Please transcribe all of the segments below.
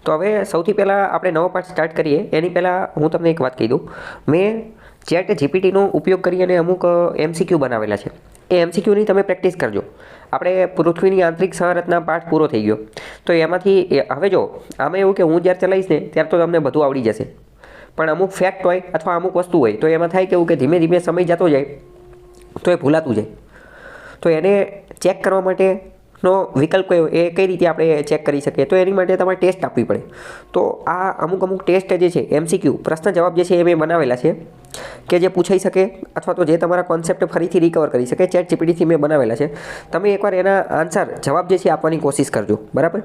તો હવે સૌથી પહેલાં આપણે નવો પાઠ સ્ટાર્ટ કરીએ એની પહેલાં હું તમને એક વાત કહી દઉં. મેં ચેટ જીપીટીનો ઉપયોગ કરી અને અમુક MCQ બનાવેલા છે. એ MCQની તમે પ્રેક્ટિસ કરજો. આપણે પૃથ્વીની આંતરિક સંરચના પાઠ પૂરો થઈ ગયો. તો એમાંથી હવે જો આમાં એવું કે હું જ્યારે ચલાવીશ ને ત્યારે તો તમને બધું આવડી જશે. પણ અમુક ફેક્ટ હોય અથવા અમુક વસ્તુ હોય તો એમાં થાય કેવું કે ધીમે ધીમે સમય જતો જાય તો એ ભૂલાતું જાય. તો એને ચેક કરવા માટેનો વિકલ્પ કયો એ કઈ રીતે આપણે ચેક કરી શકીએ? તો એની માટે તમારે ટેસ્ટ આપવી પડે. તો આ અમુક ટેસ્ટ જે છે MCQ પ્રશ્ન જવાબ જે છે એ મેં બનાવેલા છે કે જે પૂછાઈ શકે અથવા તો જે તમારા કોન્સેપ્ટ ફરીથી રિકવર કરી શકે. ચેટ જીપીટીથી મેં બનાવેલા છે. તમે એકવાર એના આન્સર જવાબ જે છે આપવાની કોશિશ કરજો. બરાબર?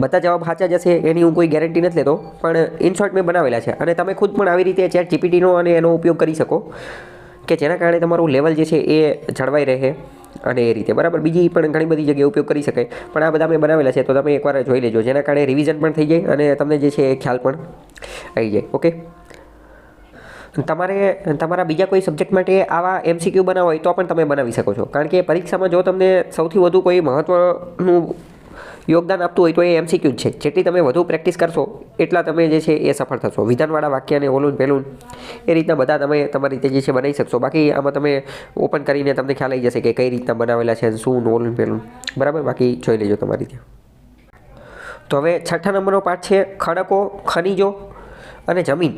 બધા જવાબ સાચા જશે એની હું કોઈ ગેરંટી નથી લેતો, પણ ઇન શોર્ટ મેં બનાવેલા છે અને તમે ખુદ પણ આવી રીતે ચેટ જીપીટીનો અને એનો ઉપયોગ કરી શકો કે જેના કારણે તમારું લેવલ જે છે એ જળવાઈ રહે અને એ રીતે. બરાબર? બીજી પણ ઘણી બધી જગ્યાએ ઉપયોગ કરી શકાય, પણ આ બધા મેં બનાવેલા છે તો તમે એકવાર જોઈ લેજો, જેના કારણે રિવિઝન પણ થઈ જાય અને તમને જે છે એ ખ્યાલ પણ આવી જાય. ઓકે? તમારે તમારા બીજા કોઈ સબ્જેક્ટ માટે આવા MCQ બનાવવા હોય તો પણ તમે બનાવી શકો છો, કારણ કે પરીક્ષામાં જો તમને સૌથી વધુ કોઈ મહત્ત્વનું યોગદાન આપતું હોય તો એ MCQ જ છે. જેટલી તમે વધુ પ્રેક્ટિસ કરશો એટલા તમે જે છે એ સફળ થશો. વિધાનવાળા વાક્યને ઓલું પહેલું એ રીતના બધા તમે તમારી રીતે જે છે બનાવી શકશો. બાકી આમાં તમે ઓપન કરીને તમને ખ્યાલ આવી જશે કે કઈ રીતના બનાવેલા છે, શું ઓલું પહેલું. બરાબર? બાકી જોઈ લેજો તમારી રીતે. તો હવે 6થા નંબરનો પાઠ છે ખડકો, ખનિજો અને જમીન.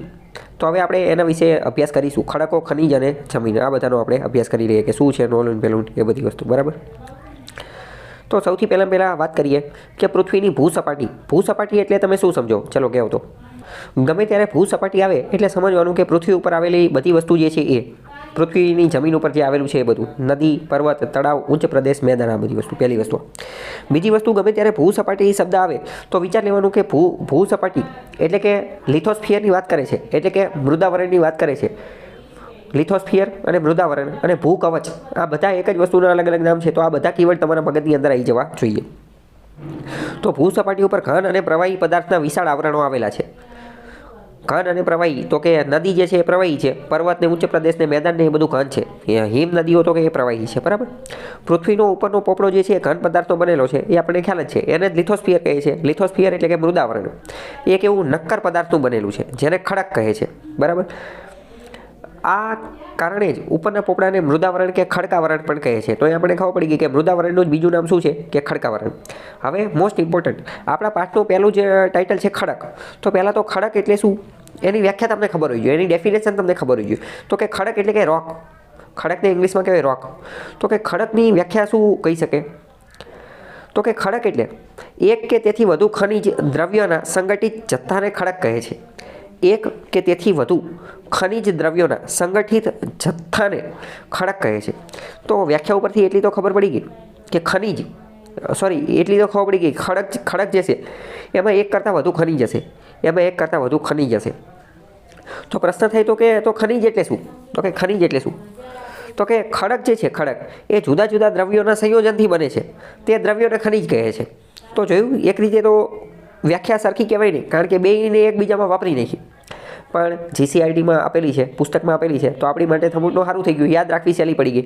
તો હવે આપણે એના વિશે અભ્યાસ કરીશું. ખડકો, ખનિજ અને જમીન આ બધાનો આપણે અભ્યાસ કરી લઈએ કે શું છે ઓલું પહેલું એ બધી વસ્તુ. બરાબર? તો સૌથી પહેલાં વાત કરીએ કે પૃથ્વીની ભૂસપાટી. ભૂસપાટી એટલે તમે શું સમજો? ચલો કહેવો તો. ગમે ત્યારે ભૂસપાટી આવે એટલે સમજવાનું કે પૃથ્વી ઉપર આવેલી બધી વસ્તુ જે છે એ પૃથ્વીની જમીન ઉપર જે આવેલું છે એ બધું, નદી, પર્વત, તળાવ, ઉચ્ચ પ્રદેશ, મેદાન, આ બધી વસ્તુ. પહેલી વસ્તુ. બીજી વસ્તુ, ગમે ત્યારે ભૂસપાટી શબ્દ આવે તો વિચાર લેવાનું કે ભૂસપાટી એટલે કે લિથોસ્ફિયરની વાત કરે છે, એટલે કે મૃદાવરણની વાત કરે છે. લિથોસ્ફિયર અને મૃદાવરણ અને ભૂકવચ આ બધા એક જ વસ્તુના અલગ અલગ નામ છે. તો આ બધા કીવર્ડ તમારા મગજની અંદર આવી જવા જોઈએ. તો ભૂસપાટી ઉપર ઘન અને પ્રવાહી પદાર્થના વિશાળ આવરણો આવેલા છે. ઘન અને પ્રવાહી તો કે નદી જે છે એ પ્રવાહી છે, પર્વત ને ઉચ્ચ પ્રદેશ ને મેદાન ને એ બધું ઘન છે. હિમ નદીઓ તો કે એ પ્રવાહી છે. બરાબર? પૃથ્વીનો ઉપરનો પોપડો જે છે એ ઘન પદાર્થનો બનેલો છે, એ આપણને ખ્યાલ જ છે. એને જ લિથોસ્ફિયર કહે છે. લિથોસ્ફિયર એટલે કે મૃદાવરણ. એક એવું નક્કર પદાર્થનું બનેલું છે જેને ખડક કહે છે. બરાબર? આ કારણે જ ઉપરના પોપડાને મૃદાવરણ કે ખડકાવરણ પણ કહે છે. તો એ આપણે ખબર પડી ગઈ કે મૃદાવરણનું જ બીજું નામ શું છે કે ખડકાવરણ. હવે મોસ્ટ ઇમ્પોર્ટન્ટ, આપણા પાઠનું પહેલું જે ટાઇટલ છે ખડક. તો પહેલાં તો ખડક એટલે શું એની વ્યાખ્યા તમને ખબર હોવી જોઈએ, એની ડેફિનેશન તમને ખબર હોવી જોઈએ. તો કે ખડક એટલે કે રોક. ખડકને ઇંગ્લિશમાં કહેવાય રોક. તો કે ખડકની વ્યાખ્યા શું કહી શકે? તો કે ખડક એટલે એક કે તેથી વધુ ખનિજ દ્રવ્યોના સંગઠિત જથ્થાને ખડક કહે છે. એક કે તેથી વધુ ખનિજ દ્રવ્યોના સંગઠિત જથ્થાને ખડક કહે છે. તો વ્યાખ્યા ઉપરથી એટલી તો ખબર પડી ગઈ કે એટલી તો ખબર પડી ગઈ ખડક જે છે એમાં એક કરતાં વધુ ખનિજ હશે. એમાં એક કરતાં વધુ ખનિજ હશે. તો પ્રશ્ન થાય તો કે તો ખનિજ એટલે શું? તો કે ખનિજ એટલે શું? તો કે ખડક જે છે ખડક એ જુદા જુદા દ્રવ્યોના સંયોજનથી બને છે. તે દ્રવ્યોને ખનિજ કહે છે. તો જોયું, એક રીતે તો વ્યાખ્યા સરખી કહેવાય નહીં, કારણ કે બેયને એકબીજામાં વાપરી નાખી. પણ GCRTમાં આપેલી છે, પુસ્તકમાં આપેલી છે, તો આપણી માટે થોડું સારું થઈ ગયું, યાદ રાખવી સહેલી પડી ગઈ.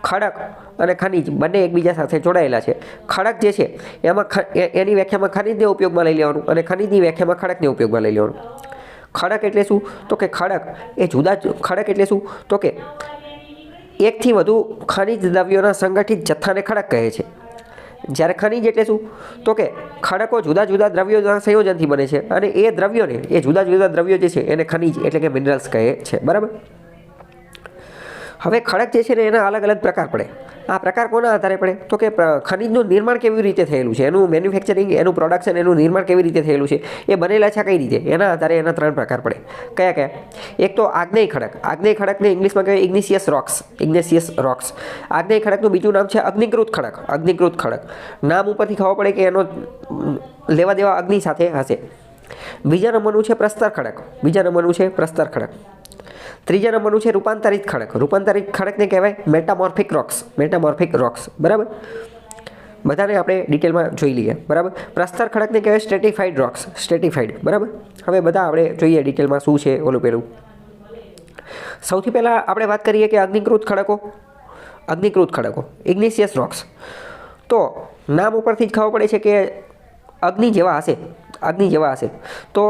ખડક અને ખનિજ બંને એકબીજા સાથે જોડાયેલા છે. ખડક જે છે એમાં એની વ્યાખ્યામાં ખનિજને ઉપયોગમાં લઈ લેવાનું અને ખનિજની વ્યાખ્યામાં ખડકને ઉપયોગમાં લઈ લેવાનું. ખડક એટલે શું? તો કે ખડક એટલે શું? તો કે એકથી વધુ ખનિજ દ્રવ્યોના સંગઠિત જથ્થાને ખડક કહે છે. જ્યારે ખનિજ એટલે શું? તો કે ખડકો જુદા જુદા દ્રવ્યોના સંયોજનથી બને છે અને એ દ્રવ્યોને જુદા જુદા દ્રવ્યો જે છે એને ખનિજ એટલે કે મિનરલ્સ કહે છે. બરાબર? હવે ખડક જે છે ને એના અલગ અલગ પ્રકાર પડે. આ પ્રકાર કોના આધારે પડે? તો કે ખનિજનું નિર્માણ કેવી રીતે થયેલું છે, એનું મેન્યુફેક્ચરિંગ, એનું પ્રોડક્શન, એનું નિર્માણ કેવી રીતે થયેલું છે, એ બનેલા છે કઈ રીતે, એના આધારે એના 3 પ્રકાર પડે. કયા કયા? એક તો આગ્નેય ખડક. આગ્નેય ખડકને ઇંગ્લિશમાં કહેવાય ઇગ્નિશિયસ રોક્સ. આગ્નેય ખડકનું બીજું નામ છે અગ્નિકૃત ખડક. નામ ઉપરથી ખબર પડે કે એનો લેવા દેવા અગ્નિ સાથે હશે. બીજા નંબરનું છે પ્રસ્તર ખડક. ત્રીજા નંબરનું છે રૂપાંતરિત ખડક. રૂપાંતરિત ખડકને કહેવાય મેટામોર્ફિક રોક્સ. બરાબર? બધાને આપણે ડિટેલમાં જોઈ લઈએ. બરાબર? પ્રસ્તર ખડકને કહેવાય સ્ટ્રેટિફાઈડ. બરાબર? હવે બધા આપણે જોઈએ ડિટેલમાં શું છે ઓલું પેલું. સૌથી પહેલાં આપણે વાત કરીએ કે અગ્નિકૃત ખડકો ઇગ્નિશિયસ રોક્સ. તો નામ ઉપરથી જ ખબર પડે છે કે અગ્નિ જેવા હશે. અગ્નિ જેવા હશે. તો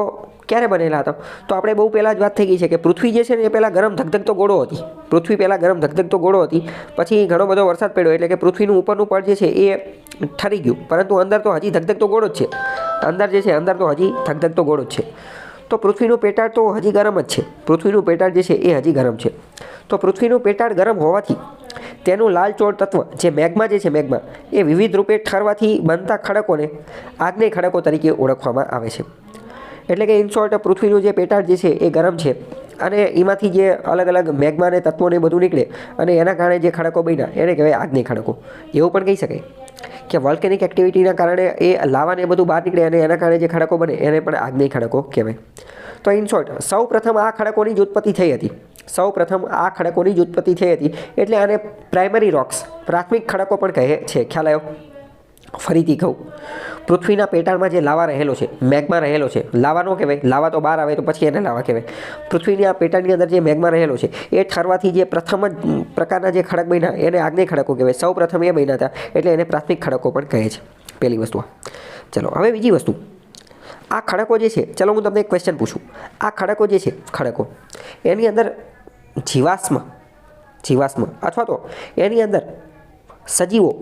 ક્યારે બનેલા હતા? તો આપણે બહુ પહેલાં જ વાત થઈ ગઈ છે કે પૃથ્વી જે છે ને એ પહેલાં ગરમ ધગધગતો ગોળો હતી. પૃથ્વી પહેલાં ગરમ ધગધગતો ગોળો હતી, પછી ઘણો બધો વરસાદ પડ્યો એટલે કે પૃથ્વીનું ઉપરનું પડ જે છે એ ઠરી ગયું, પરંતુ અંદર તો હજી ધગધગતો ગોળો જ છે. અંદર જે છે અંદર તો હજી ધગધગતો ગોળો જ છે. તો પૃથ્વીનું પેટાળ તો હજી ગરમ જ છે. પૃથ્વીનું પેટાળ જે છે એ હજી ગરમ છે. તો પૃથ્વીનું પેટાળ ગરમ હોવાથી તેનું લાલચોળ તત્વ જે મેગ્મા જે છે, મેગ્મા એ વિવિધ રૂપે ઠરવાથી બનતા ખડકોને આગ્નેય ખડકો તરીકે ઓળખવામાં આવે છે. એટલે કે ઇન શોર્ટ પૃથ્વીનું જે પેટાળ જે છે એ ગરમ છે અને એમાંથી જે અલગ અલગ મેગ્માને તત્વોને બધું નીકળે અને એના કારણે જે ખડકો બન્યા એને કહેવાય આગ્નેય ખડકો. એવું પણ કહી શકાય કે વોલ્કેનિક એક્ટિવિટીના કારણે એ લાવાને બધું બહાર નીકળે અને એના કારણે જે ખડકો બને એને પણ આગ્નેય ખડકો કહેવાય. તો ઇન શોર્ટ સૌ પ્રથમ આ ખડકોની જ ઉત્પત્તિ થઈ હતી. સૌ પ્રથમ આ ખડકોની જ ઉત્પત્તિ થઈ હતી એટલે આને પ્રાઇમરી રોક્સ, પ્રાથમિક ખડકો પણ કહે છે. ખ્યાલ આવ્યો? ફરીથી કહું, પૃથ્વીના પેટાળમાં જે લાવા રહેલો છે, મેગ્મા રહેલો છે, લાવા નો કહેવાય, લાવા તો બહાર આવે તો પછી એને લાવા કહેવાય. પૃથ્વીની આ પેટાળની અંદર જે મેગ્મા રહેલો છે એ ઠરવાથી જે પ્રથમ જ પ્રકારના જે ખડક બન્યા એને આગ્નેય ખડકો કહેવાય. સૌ પ્રથમ એ બન્યા હતા એટલે એને પ્રાથમિક ખડકો પણ કહે છે. પહેલી વસ્તુ. ચલો હવે બીજી વસ્તુ, આ ખડકો જે છે, ચલો હું તમને એક ક્વેશ્ચન પૂછું. આ ખડકો જે છે, ખડકો એની અંદર જીવાશ્મ અથવા તો એની અંદર સજીવો,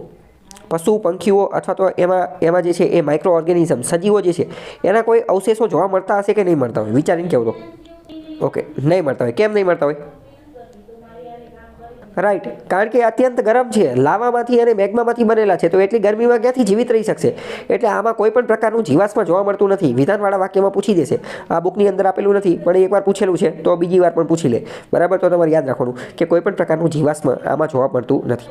પશુ પંખીઓ અથવા તો એમાં જે છે એ માઇક્રો ઓર્ગેનિઝમ, સજીવો જે છે એના કોઈ અવશેષો જોવા મળતા હશે કે નહીં મળતા હોય? વિચારીને કહેવું તો. ઓકે, નહીં મળતા હોય. કેમ નહીં મળતા હોય? રાઈટ, કારણ કે અત્યંત ગરમ છે, લાવામાંથી અને મેગ્મામાંથી બનેલા છે, તો એટલી ગરમીમાં ક્યાંથી જીવિત રહી શકશે? એટલે આમાં કોઈ પણ પ્રકારનું જીવાશ્મ જોવા મળતું નથી. વિધાનવાળા વાક્યમાં પૂછી દેશે. આ બુકની અંદર આપેલું નથી પણ એકવાર પૂછેલું છે તો બીજી વાર પણ પૂછી લે. બરાબર? તો તમારે યાદ રાખવાનું કે કોઈ પણ પ્રકારનું જીવાશ્મ આમાં જોવા મળતું નથી.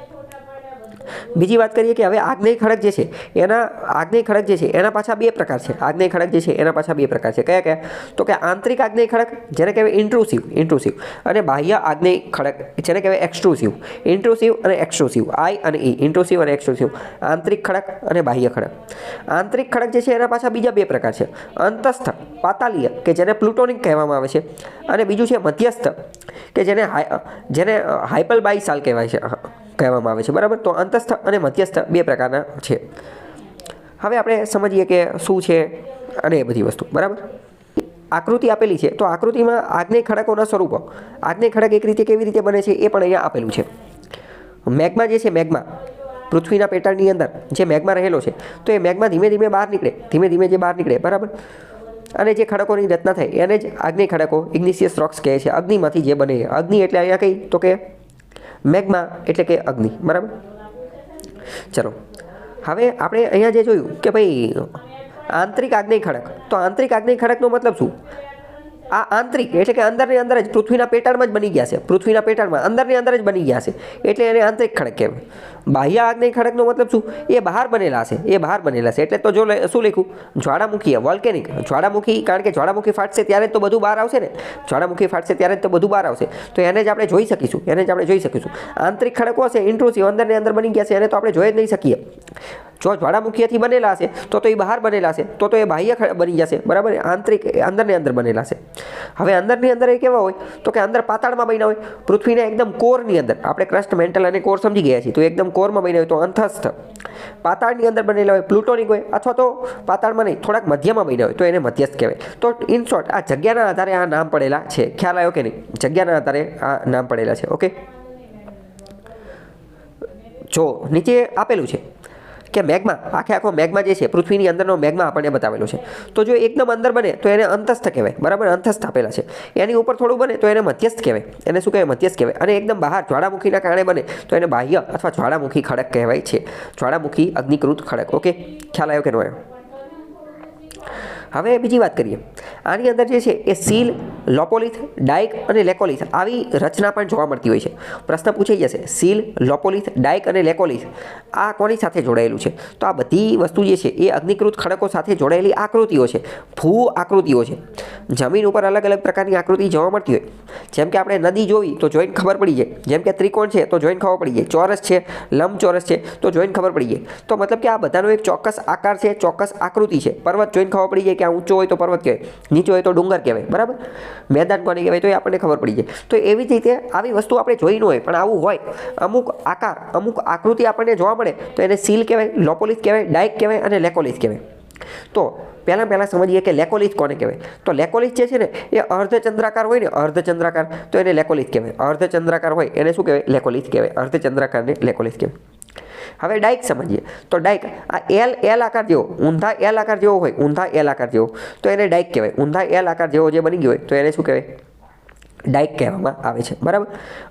બીજી વાત કરીએ કે હવે આગ્નેય ખડક જે છે એના પાછા બે પ્રકાર છે. આગ્નેય ખડક જે છે એના પાછા બે પ્રકાર છે. કયા કયા? તો કે આંતરિક આગ્નેય ખડક જેને કહેવાય ઇન્ટ્રુસિવ અને બાહ્ય આગ્નેય ખડક જેને કહેવાય ઇન્ટ્રુસિવ અને એક્સટ્રુસિવ. આઈ અને ઈ, ઇન્ટ્રુસિવ અને એક્સટ્રુસિવ. આંતરિક ખડક અને બાહ્ય ખડક. આંતરિક ખડક જે છે એના પાછા બીજા બે પ્રકાર છે. અંતસ્થ પાતાલીય કે જેને પ્લુટોનિક કહેવામાં આવે છે, અને બીજું છે મધ્યસ્થ કે જેને હાઇપલબાઇસાલ કહેવામાં આવે છે. બરાબર? તો અંતસ્થ અને મધ્યસ્થ બે પ્રકારના છે. હવે આપણે સમજીએ કે શું છે અને એ બધી વસ્તુ. બરાબર? આકૃતિ આપેલી છે, તો આકૃતિમાં આગ્નેય ખડકોના સ્વરૂપો, આગ્નેય ખડક એક રીતે કેવી રીતે બને છે એ પણ અહીંયા આપેલું છે. મેગ્મા જે છે, મેગ્મા પૃથ્વીના પેટાળની અંદર જે મેગ્મા રહેલો છે, તો એ મેગ્મા ધીમે ધીમે બહાર નીકળે. બરાબર? અને જે ખડકોની રચના થાય એને જ આગ્નેય ખડકો, ઇગ્નિશિયસ રોક્સ કહે છે. અગ્નિમાંથી જે બને. અગ્નિ એટલે અહીંયા કઈ? તો કે મેગ્મા એટલે કે અગ્નિ. બરાબર? ચલો હવે આપણે અહીંયા જે જોયું કે ભાઈ આંતરિક આગ્નેય ખડક, તો આંતરિક આગ્નેય ખડકનો મતલબ શું? આ આંતરિક એટલે કે અંદરની અંદર જ પૃથ્વીના પેટાળમાં જ બની ગયા છે. પૃથ્વીના પેટાળમાં અંદરની અંદર જ બની ગયા છે એટલે એને આંતરિક ખડક કહેવાય. બાહ્ય આગ્નેય ખડકનો મતલબ શું? એ બહાર બનેલા છે. એટલે તો જો શું લખ્યું? જ્વાળામુખી, વોલ્કેનિક. જ્વાળામુખી, કારણ કે જ્વાળામુખી ફાટશે ત્યારે તો બધું બહાર આવશે ને. જ્વાળામુખી ફાટશે ત્યારે તો બધું બહાર આવશે. તો એને જ આપણે જોઈ શકીશું. આંતરિક ખડકો હશે ઇન્ટ્રુસિવ, અંદરની અંદર બની ગયા છે, એને તો આપણે જોઈ જ નહીં શકીએ. જો જ્વાળામુખીથી બનેલા હશે તો એ બહાર બનેલા છે, તો એ બાહ્ય બની જશે. બરાબર? આંતરિક અંદરની અંદર બનેલા છે. હવે અંદરની અંદર એ કેવા હોય? તો કે અંદર પાતાળમાં બન્યા હોય. પૃથ્વીના એકદમ કોરની અંદર, આપણે ક્રસ્ટ, મેન્ટલ અને કોર સમજી ગયા છીએ, તો એકદમ કોરમાં બન્યા હોય તો અંતસ્થ. પાતાળની અંદર બનેલા હોય પ્લુટોનિક હોય, અથવા તો પાતાળમાં નહીં, થોડાક મધ્યમાં બન્યા હોય તો એને મધ્યસ્થ કહેવાય. તો ઇન શોર્ટ આ જગ્યાના આધારે આ નામ પડેલા છે. ખ્યાલ આવ્યો કે નહીં? જગ્યાના આધારે આ નામ પડેલા છે. ઓકે, જો નીચે આપેલું છે કે મેગ્મા, આખો મેગ્મા જે છે, પૃથ્વીની અંદરનો મેગ્મા આપણને બતાવેલો છે. તો જો એકદમ અંદર બને તો એને અંતસ્થ કહેવાય. બરાબર? અંતસ્થ આપેલા છે. એની ઉપર થોડું બને તો એને મધ્યસ્થ કહેવાય. એને શું કહેવાય? મધ્યસ્થ કહેવાય. અને એકદમ બહાર જ્વાળામુખીના કારણે બને તો એને બાહ્ય અથવા જ્વાળામુખી ખડક કહેવાય છે. જ્વાળામુખી અગ્નિકૃત ખડક. ઓકે, ખ્યાલ આવ્યો કે ન આવ્યો? હવે બીજી વાત કરીએ. આની અંદર જે છે એ સીલ, લોપોલિથ, ડાઇક અને લેકોલિથ આવી રચના પણ જોવા મળતી હોય છે. પ્રશ્ન પૂછાઈ જશે, સીલ, લોપોલિથ, ડાઇક અને લેકોલિથ આ કોની સાથે જોડાયેલું છે? તો આ બધી વસ્તુ જે છે એ અગ્નિકૃત ખડકો સાથે જોડાયેલી આકૃતિઓ છે, ભૂ આકૃતિઓ છે. જમીન ઉપર અલગ અલગ પ્રકારની આકૃતિ જોવા મળતી હોય. જેમ કે આપણે નદી જોવી તો જોઈને ખબર પડી જાય. જેમ કે ત્રિકોણ છે તો જોઈને ખબર પડી જાય. ચોરસ છે, લંબચોરસ છે તો જોઈને ખબર પડી જાય. તો મતલબ કે આ બધાનો એક ચોક્કસ આકાર છે, ચોક્કસ આકૃતિ છે. પર્વત જોઈને ખબર પડી જાય કે આ ઊંચો હોય તો પર્વત કહેવાય, નીચો હોય તો ડુંગર કહેવાય. બરાબર? મેદાન કોને કહેવાય તો એ આપણને ખબર પડી જાય. તો એવી જ રીતે આવી વસ્તુ આપણે જોઈ ન હોય પણ આવું હોય, અમુક આકાર, અમુક આકૃતિ આપણને જોવા મળે તો એને સીલ કહેવાય, લોપોલિથ કહેવાય, ડાઇક કહેવાય અને લેકોલિથ કહેવાય. તો પહેલાં સમજીએ કે લેકોલિથ કોને કહેવાય. તો લેકોલિથ જે છે ને એ અર્ધચંદ્રાકાર હોય ને, અર્ધચંદ્રાકાર, તો એને લેકોલિથ કહેવાય. અર્ધચંદ્રાકાર હોય એને શું કહેવાય? લેકોલિથ કહેવાય. અર્ધચંદ્રાકારને લેકોલિથ કહેવાય. હવે ડાયક સમજીએ. તો ડાયક આ એલ આકાર જેવો, ઊંધા એલ આકાર જેવો હોય, ઊંધા એલ આકાર જેવો, તો એને ડાયક કહેવાય. ઊંધા એલ આકાર જેવો જે બની ગયો હોય તો એને શું કહેવાય? ડાયક કહેવામાં આવે છે. બરાબર.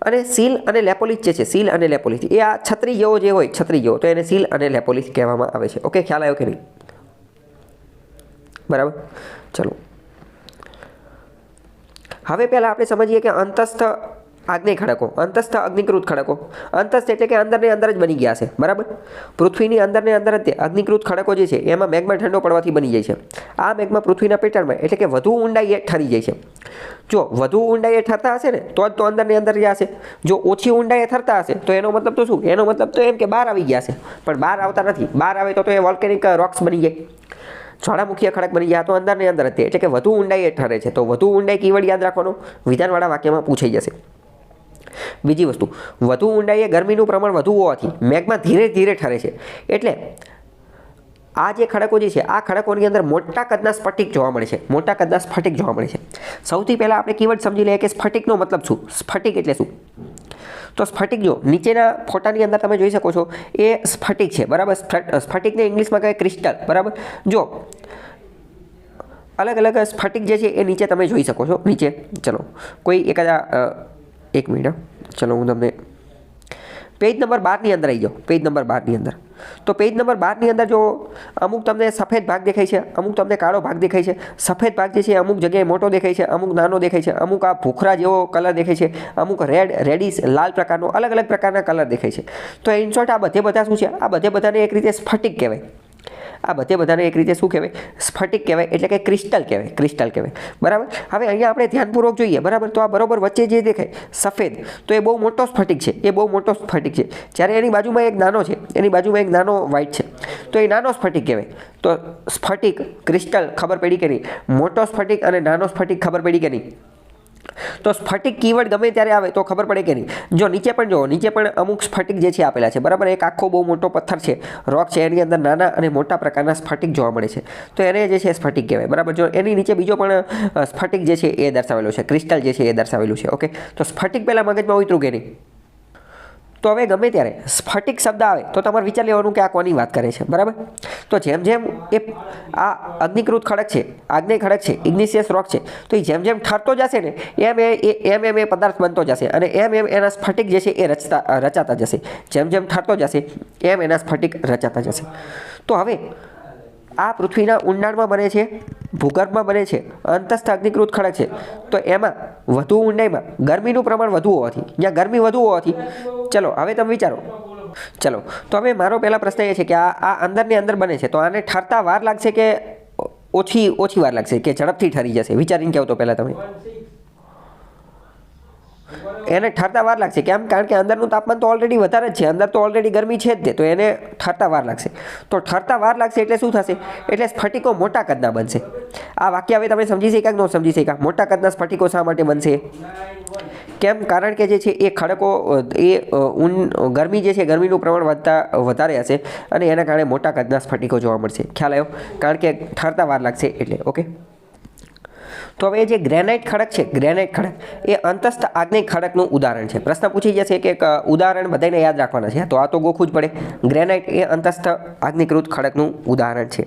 અને સીલ અને લેપોલિથ જે છે, સીલ અને લેપોલિથ એ આ છત્રી જેવો જે હોય, છત્રી જેવો, તો એને સીલ અને લેપોલિથ કહેવામાં આવે છે. ઓકે, ખ્યાલ આવ્યો કે નહીં? બરાબર. ચલો, હવે પહેલાં આપણે સમજીએ કે અંતસ્થ આગ્નેય ખડકો, અંતસ્થ અગ્નિકૃત ખડકો. અંતસ્થ એટલે કે અંદરને અંદર જ બની ગયા છે. બરાબર. પૃથ્વીની અંદરને અંદર જ તે અગ્નિકૃત ખડકો જે છે એમાં મેગ્મા ઠંડો પડવાથી બની જાય છે. આ મેગ્મા પૃથ્વીના પેટર્નમાં એટલે કે વધુ ઊંડાઈએ ઠરી જાય છે. જો વધુ ઊંડાઈએ ઠરતા હશે ને તો જ તો અંદરની અંદર જશે. જો ઓછી ઊંડાઈએ ઠરતા હશે તો એનો મતલબ તો શું? એનો મતલબ તો એમ કે બહાર આવી ગયા છે. પણ બહાર આવતા નથી. બહાર આવે તો એ વોલ્કેનિક રોક્સ બની જાય, જ્વાળામુખીય ખડક બની ગયા. તો અંદરની અંદર જ એટલે કે વધુ ઊંડાઈએ ઠરે છે. તો વધુ ઊંડાઈ કીવર્ડ યાદ રાખવાનો, વિધાનવાળા વાક્યમાં પૂછાઈ જશે. બીજી વસ્તુ, વધુ ઊંડાઈએ ગરમીનું પ્રમાણ વધુ હોવાથી મેગ્મા ધીરે ધીરે ઠરે છે. એટલે આ જે ખડકો જે છે આ ખડકોની અંદર મોટા કદના સ્ફટિક જોવા મળે છે. મોટા કદના સ્ફટિક જોવા મળે છે. સૌથી પહેલાં આપણે કીવર્ડ સમજી લઈએ કે સ્ફટિકનો મતલબ શું? સ્ફટિક એટલે શું? તો સ્ફટિક જો નીચેના ફોટાની અંદર તમે જોઈ શકો છો એ સ્ફટિક છે. બરાબર. સ્ફટિકને ઇંગ્લિશમાં કહેવાય ક્રિસ્ટલ. બરાબર. જો અલગ અલગ સ્ફટિક જે છે એ નીચે તમે જોઈ શકો છો. નીચે ચલો કોઈ એકાદા એક મિનિટ, ચલો હું તમને પેજ નંબર 12ની અંદર આવી જાઓ. પેજ નંબર 12ની અંદર. તો પેજ નંબર 12ની અંદર જો અમુક તમને સફેદ ભાગ દેખાય છે, અમુક તમને કાળો ભાગ દેખાય છે. સફેદ ભાગ જે છે અમુક જગ્યાએ મોટો દેખાય છે, અમુક નાનો દેખાય છે, અમુક આ ભૂખરા જેવો કલર દેખાય છે, અમુક રેડિશ લાલ પ્રકારનો, અલગ અલગ પ્રકારના કલર દેખાય છે. તો ઇન શોર્ટ આ બધા શું છે? આ બધાને એક રીતે સ્ફટિક કહેવાય. આ બધાને એક રીતે શું કહેવાય? સ્ફટિક કહેવાય. એટલે કે ક્રિસ્ટલ કહેવાય. ક્રિસ્ટલ કહેવાય. બરાબર. હવે અહીંયા આપણે ધ્યાનપૂર્વક જોઈએ. બરાબર. તો આ બરોબર વચ્ચે જે દેખાય સફેદ, તો એ બહુ મોટો સ્ફટિક છે. એ બહુ મોટો સ્ફટિક છે. જ્યારે એની બાજુમાં એક નાનો છે, એની બાજુમાં એક નાનો વ્હાઇટ છે, તો એ નાનો સ્ફટિક કહેવાય. તો સ્ફટિક, ક્રિસ્ટલ ખબર પડી કે નહીં? મોટો સ્ફટિક અને નાનો સ્ફટિક ખબર પડી કે નહીં? તો સ્ફટિક કીવર્ડ ગમે ત્યારે આવે તો ખબર પડે કે નહીં? જો નીચે પણ જુઓ, નીચે પણ અમુક સ્ફટિક જે છે આપેલા છે. બરાબર. એક આખો બહુ મોટો પથ્થર છે, રોક છે, એની અંદર નાના અને મોટા પ્રકારના સ્ફટિક જોવા મળે છે. તો એને જે છે સ્ફટિક કહેવાય. બરાબર. જો એની નીચે બીજો પણ સ્ફટિક જે છે એ દર્શાવેલો છે, ક્રિસ્ટલ જે છે એ દર્શાવેલું છે. ઓકે. તો સ્ફટિક પહેલાં મગજમાં ઉતરું કે નહીં? તો હવે ગમે ત્યારે સ્ફટિક શબ્દ આવે તો તમારે વિચાર લેવાનું કે આ કોની વાત કરે છે. બરાબર. તો જેમ જેમ એ આ અગ્નિકૃત ખડક છે, આગ્નેય ખડક છે, ઇગ્નિશિયસ રોક છે, તો એ જેમ જેમ ઠરતો જશે ને એમ એ પદાર્થ બનતો જશે અને એમ એના સ્ફટિક જે છે એ રચાતા જશે. જેમ જેમ ઠરતો જશે એમ એના સ્ફટિક રચાતા જશે. તો હવે આ પૃથ્વીના ઊંડાણમાં બને છે, ભૂગર્ભમાં બને છે, અંતસ્થ અગ્નિકૃત ખડક છે. તો એમાં વધુ ઊંડાઈમાં ગરમીનું પ્રમાણ વધુ હોવાથી, જ્યાં ગરમી વધુ હોવાથી, ચલો હવે તમે વિચારો. ચલો તો હવે મારો પહેલા પ્રશ્ન એ છે કે આ અંદરની અંદર બને છે તો આને ઠરતા વાર લાગશે કે ઓછી વાર લાગશે કે ઝડપથી ઠરી જશે? વિચારીને કહો તો પહેલાં તમે. એને ઠરતા વાર લાગશે. કેમ? કારણ કે અંદરનું તાપમાન તો ઓલરેડી વધારે જ છે, અંદર તો ઓલરેડી ગરમી છે જ તે. તો એને ઠરતા વાર લાગશે. તો ઠરતા વાર લાગશે એટલે શું થશે? એટલે સ્ફટિકો મોટા કદના બનશે. આ વાક્ય હવે તમે સમજી શક્યા કે ન સમજી શક્યા? મોટા કદના સ્ફટિકો શા માટે બનશે? કેમ? કારણ કે જે છે એ ખડકો એ ગરમી જે છે, ગરમીનું પ્રમાણ વધારે હશે અને એના કારણે મોટા કદના સ્ફટિકો જોવા મળશે. ખ્યાલ આવ્યો? કારણ કે ઠરતા વાર લાગશે એટલે. ઓકે. તો હવે જે ગ્રેનાઇટ ખડક છે, ગ્રેનાઇટ ખડક એ અંતસ્થ આગ્નેય ખડકનું ઉદાહરણ છે. પ્રશ્ન પૂછી જશે કે ઉદાહરણ બધાને યાદ રાખવાના છે, તો આ તો ગોખવું જ પડે. ગ્રેનાઇટ એ અંતસ્થ આગ્નેયકૃત ખડકનું ઉદાહરણ છે.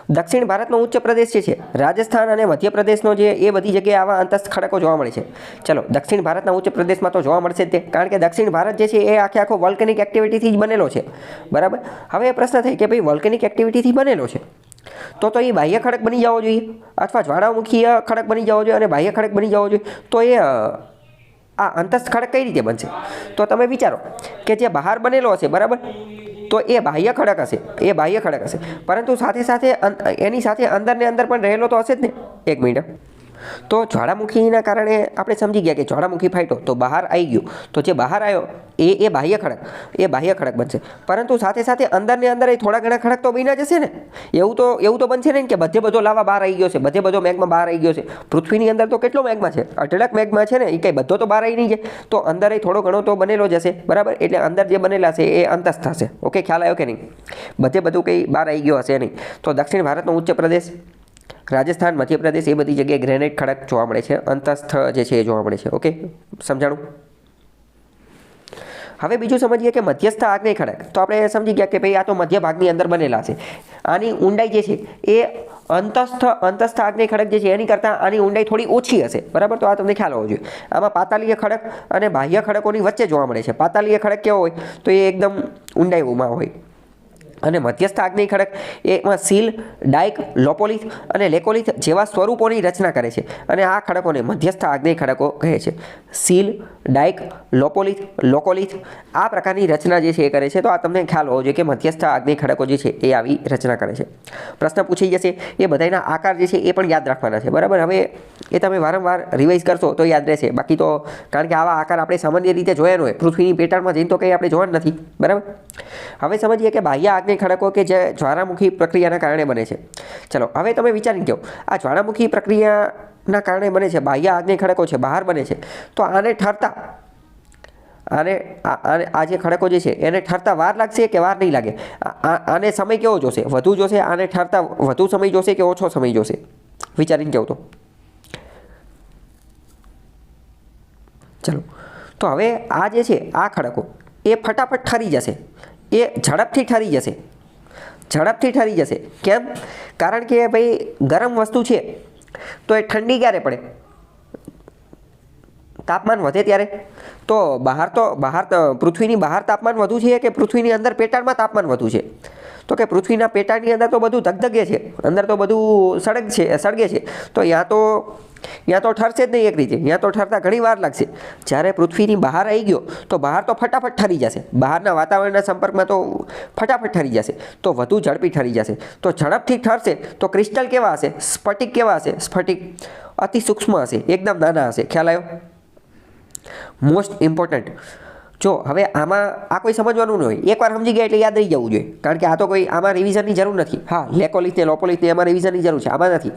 દક્ષિણ ભારતનો ઉચ્ચ પ્રદેશ જે છે, રાજસ્થાન અને મધ્યપ્રદેશનો જે, એ બધી જગ્યાએ આવા અંતસ્થ ખડકો જોવા મળે છે. ચલો દક્ષિણ ભારતના ઉચ્ચ પ્રદેશમાં તો જોવા મળશે જ તે, કારણ કે દક્ષિણ ભારત જે છે એ આખો વોલ્કેનિક એક્ટિવિટીથી જ બનેલો છે. બરાબર. હવે એ પ્રશ્ન થાય કે ભાઈ વોલ્કેનિક એક્ટિવિટીથી બનેલો છે તો એ બાહ્ય ખડક બની જવો જોઈએ અથવા જ્વાળામુખીય ખડક બની જવો જોઈએ અને બાહ્ય ખડક બની જવો જોઈએ. તો એ આ અંતસ્થ ખડક કઈ રીતે બનશે? તો તમે વિચારો કે જે બહાર બનેલો હશે, બરાબર, તો એ બાહ્ય ખડક હશે, એ બાહ્ય ખડક હશે, પરંતુ સાથે સાથે એની સાથે અંદર ને અંદર પણ રહેલો તો હશે જ ને. એક મિનિટ. તો જ્વાળામુખીના કારણે આપણે સમજી ગયા કે જ્વાળામુખી ફાટ્યો તો બહાર આવી ગયું, તો જે બહાર આવ્યો એ બાહ્ય ખડક બનશે. પરંતુ સાથે સાથે અંદરને અંદર એ થોડા ઘણા ખડક તો બન્યા જશે ને. એવું તો બનશે ને કે બધો લાવા બહાર આવી ગયો છે, બધો મેઘમાં બહાર આવી ગયો છે. પૃથ્વીની અંદર તો કેટલો મેઘમાં છે, અઢળક મેઘમાં છે ને, એ કંઈ બધો તો બહાર આવી નહીં જાય. તો અંદર એ થોડો ઘણો તો બનેલો જ હશે, બરાબર. એટલે અંદર જે બનેલા છે એ અંતસ્થ હશે. ઓકે, ખ્યાલ આવ્યો કે નહીં? બધું કંઈ બહાર આવી ગયો હશે નહીં. તો દક્ષિણ ભારતનો ઉચ્ચ પ્રદેશ, રાજસ્થાન, મધ્યપ્રદેશ, એ બધી જગ્યાએ ગ્રેનાઇટ ખડક જોવા મળે છે, અંતસ્થ જે છે એ જોવા મળે છે. ઓકે, સમજાણું? હવે બીજું સમજીએ કે મધ્યસ્થ આગ્નેય ખડક. તો આપણે સમજી ગયા કે ભાઈ આ તો મધ્ય ભાગની અંદર બનેલા છે. આની ઊંડાઈ જે છે એ અંતસ્થ આગ્નેય ખડક જે છે એની કરતાં આની ઊંડાઈ થોડી ઓછી હશે, બરાબર. તો આ તમને ખ્યાલ હોવો જોઈએ. આમાં પાતાલીય ખડક અને બાહ્ય ખડકોની વચ્ચે જોવા મળે છે. પાતાલીય ખડક કેવો હોય તો એ એકદમ ઊંડાઈમાં હોય, અને મધ્યસ્થ આગ્નેય ખડક એમાં સીલ, ડાઇક, લોપોલિથ અને લેકોલિથ જેવા સ્વરૂપોની રચના કરે છે. અને આ ખડકોને મધ્યસ્થ આગ્નેય ખડકો કહે છે. સીલ, ડાઇક, લોપોલિથ, લોકોલિથ આ પ્રકારની રચના જે છે એ કરે છે. તો આ તમને ખ્યાલ હોવો જોઈએ કે મધ્યસ્થ આગ્નેય ખડકો જે છે એ આવી રચના કરે છે. પ્રશ્ન પૂછી જશે, એ બધાના આકાર જે છે એ પણ યાદ રાખવાના છે, બરાબર. હવે એ તમે વારંવાર રિવાઇઝ કરશો તો યાદ રહેશે. બાકી તો કારણ કે આવા આકાર આપણે સામાન્ય રીતે જોયા ન હોય, પૃથ્વીની પેટાળમાં જઈને તો કંઈ આપણે જોવાનું નથી, બરાબર. હવે સમજીએ કે બાહ્ય આગ્નેય ખડકો કે જે જ્વાળામુખી પ્રક્રિયાના કારણે બને છે. ચલો, હવે તમે વિચારી કહો, આ જ્વાળામુખી પ્રક્રિયાના કારણે બને છે, બાહ્ય આગ્નેય ખડકો છે, બહાર બને છે. તો આને ઠરતા આ જે ખડકો જે છે એને ઠરતા વાર લાગશે કે વાર નહીં લાગે? આને સમય કેવો જોશે? વધુ જોશે? આને ઠરતા વધુ સમય જોશે કે ઓછો સમય જોશે? વિચારીને કહો તો. ચલો, તો હવે આ જે છે આ ખડકો એ ફટાફટ ઠરી જશે, એ ઝડપથી ઠરી જશે. કેમ? કારણ કે ભાઈ ગરમ વસ્તુ છે તો એ ઠંડી ક્યારે પડે? તાપમાન વધે ત્યારે. તો બહાર પૃથ્વીની બહાર તાપમાન વધુ છે કે પૃથ્વીની અંદર પેટાળમાં તાપમાન વધુ છે? તો કે પૃથ્વીના પેટાળની અંદર તો બધું ધગધગે છે, અંદર તો બધું સળગે છે. તો યાં તો ઠરશે જ નહીં એક રીતે, યાં તો ઠરતા ઘણી વાર લાગશે. જ્યારે પૃથ્વીની બહાર આવી ગયો તો બહાર તો ફટાફટ ઠરી જશે, બહારના વાતાવરણના સંપર્કમાં તો ફટાફટ ઠરી જશે, તો વધુ ઝડપી ઠરી જશે. તો ઝડપથી ઠરશે તો ક્રિસ્ટલ કેવા હશે? સ્ફટિક કેવા હશે? સ્ફટિક અતિ સૂક્ષ્મ હશે, એકદમ નાના હશે. ખ્યાલ આવ્યો? Most important. જો હવે આમાં આ કોઈ સમજવાનું ન હોય, એકવાર સમજી ગયા એટલે યાદ રહી જવું જોઈએ. કારણ કે આ તો કોઈ આમાં રિવિઝનની જરૂર નથી. હા, લેકોલિથ ને લોપોલિથ ને એમાં રિવિઝનની જરૂર છે, આમાં નથી.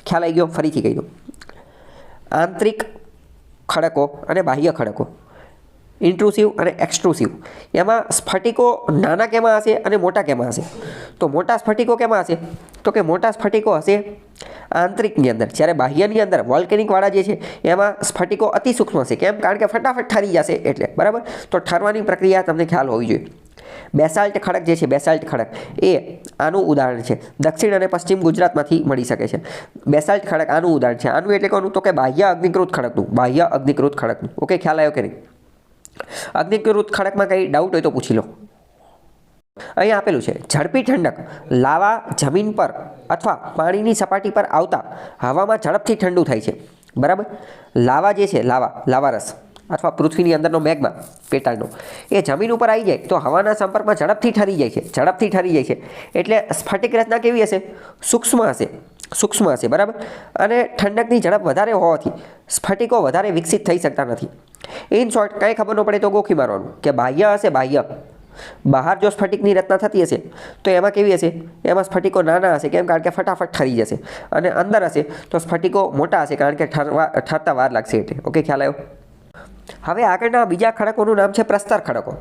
ખ્યાલ આવી ગયો? ફરીથી કહી દો. આંતરિક ખડકો અને બાહ્ય ખડકો, ઇન્ટ્રુસિવ અને એક્સટ્રુસિવ. એમાં સ્ફટિકો નાના કેમાં હશે અને મોટા કેમાં હશે? તો મોટા સ્ફટિકો કેમાં હશે? તો કે મોટા સ્ફટિકો હશે આંતરિકની અંદર. જ્યારે બાહ્યની અંદર વોલ્કેનિકવાળા જે છે એમાં સ્ફટિકો અતિ સૂક્ષ્મ હશે. કેમ? કારણ કે ફટાફટ ઠરી જશે એટલે, બરાબર. તો ઠરવાની પ્રક્રિયા તમને ખ્યાલ હોવી જોઈએ. બેસાલ્ટ ખડક જે છે, બેસાલ્ટ ખડક એ આનું ઉદાહરણ છે. દક્ષિણ અને પશ્ચિમ ગુજરાતમાંથી મળી શકે છે. બેસાલ્ટ ખડક આનું ઉદાહરણ છે. આનું એટલે કોનું? તો કે બાહ્ય અગ્નિકૃત ખડકનું. ઓકે, ખ્યાલ આવ્યો કે નહીં? અગ્નિકૃત ખડકમાં કંઈ ડાઉટ હોય તો પૂછી લો. અહીંયા આપેલું છે, ઝડપી ઠંડક. લાવા જમીન પર અથવા પાણીની સપાટી પર આવતા હવામાં ઝડપથી ઠંડુ થાય છે, બરાબર. લાવા જે છે, લાવારસ અથવા પૃથ્વીની અંદરનો મેગ્મા પેટાળનો, એ જમીન ઉપર આવી જાય તો હવાના સંપર્કમાં ઝડપથી ઠરી જાય છે. એટલે સ્ફટિક રચના કેવી હશે? સૂક્ષ્મ હશે, બરાબર. અને ઠંડકની ઝડપ વધારે હોવાથી સ્ફટિકો વધારે વિકસિત થઈ શકતા નથી. ઇન શોર્ટ, કાંઈ ખબર ન પડે તો ગોખી મારવાનું કે બાહ્ય હશે, બહાર જો સ્ફટિકની રચના થતી હશે તો એમાં કેવી હશે? એમાં સ્ફટિકો નાના હશે. કેમ? કારણ કે ફટાફટ ઠરી જશે. અને અંદર હશે તો સ્ફટિકો મોટા હશે, કારણ કે ઠરતા વાર લાગશે એટલે. ઓકે, ખ્યાલ આવ્યો? હવે આગળના બીજા ખડકોનું નામ છે પ્રસ્તર ખડકો.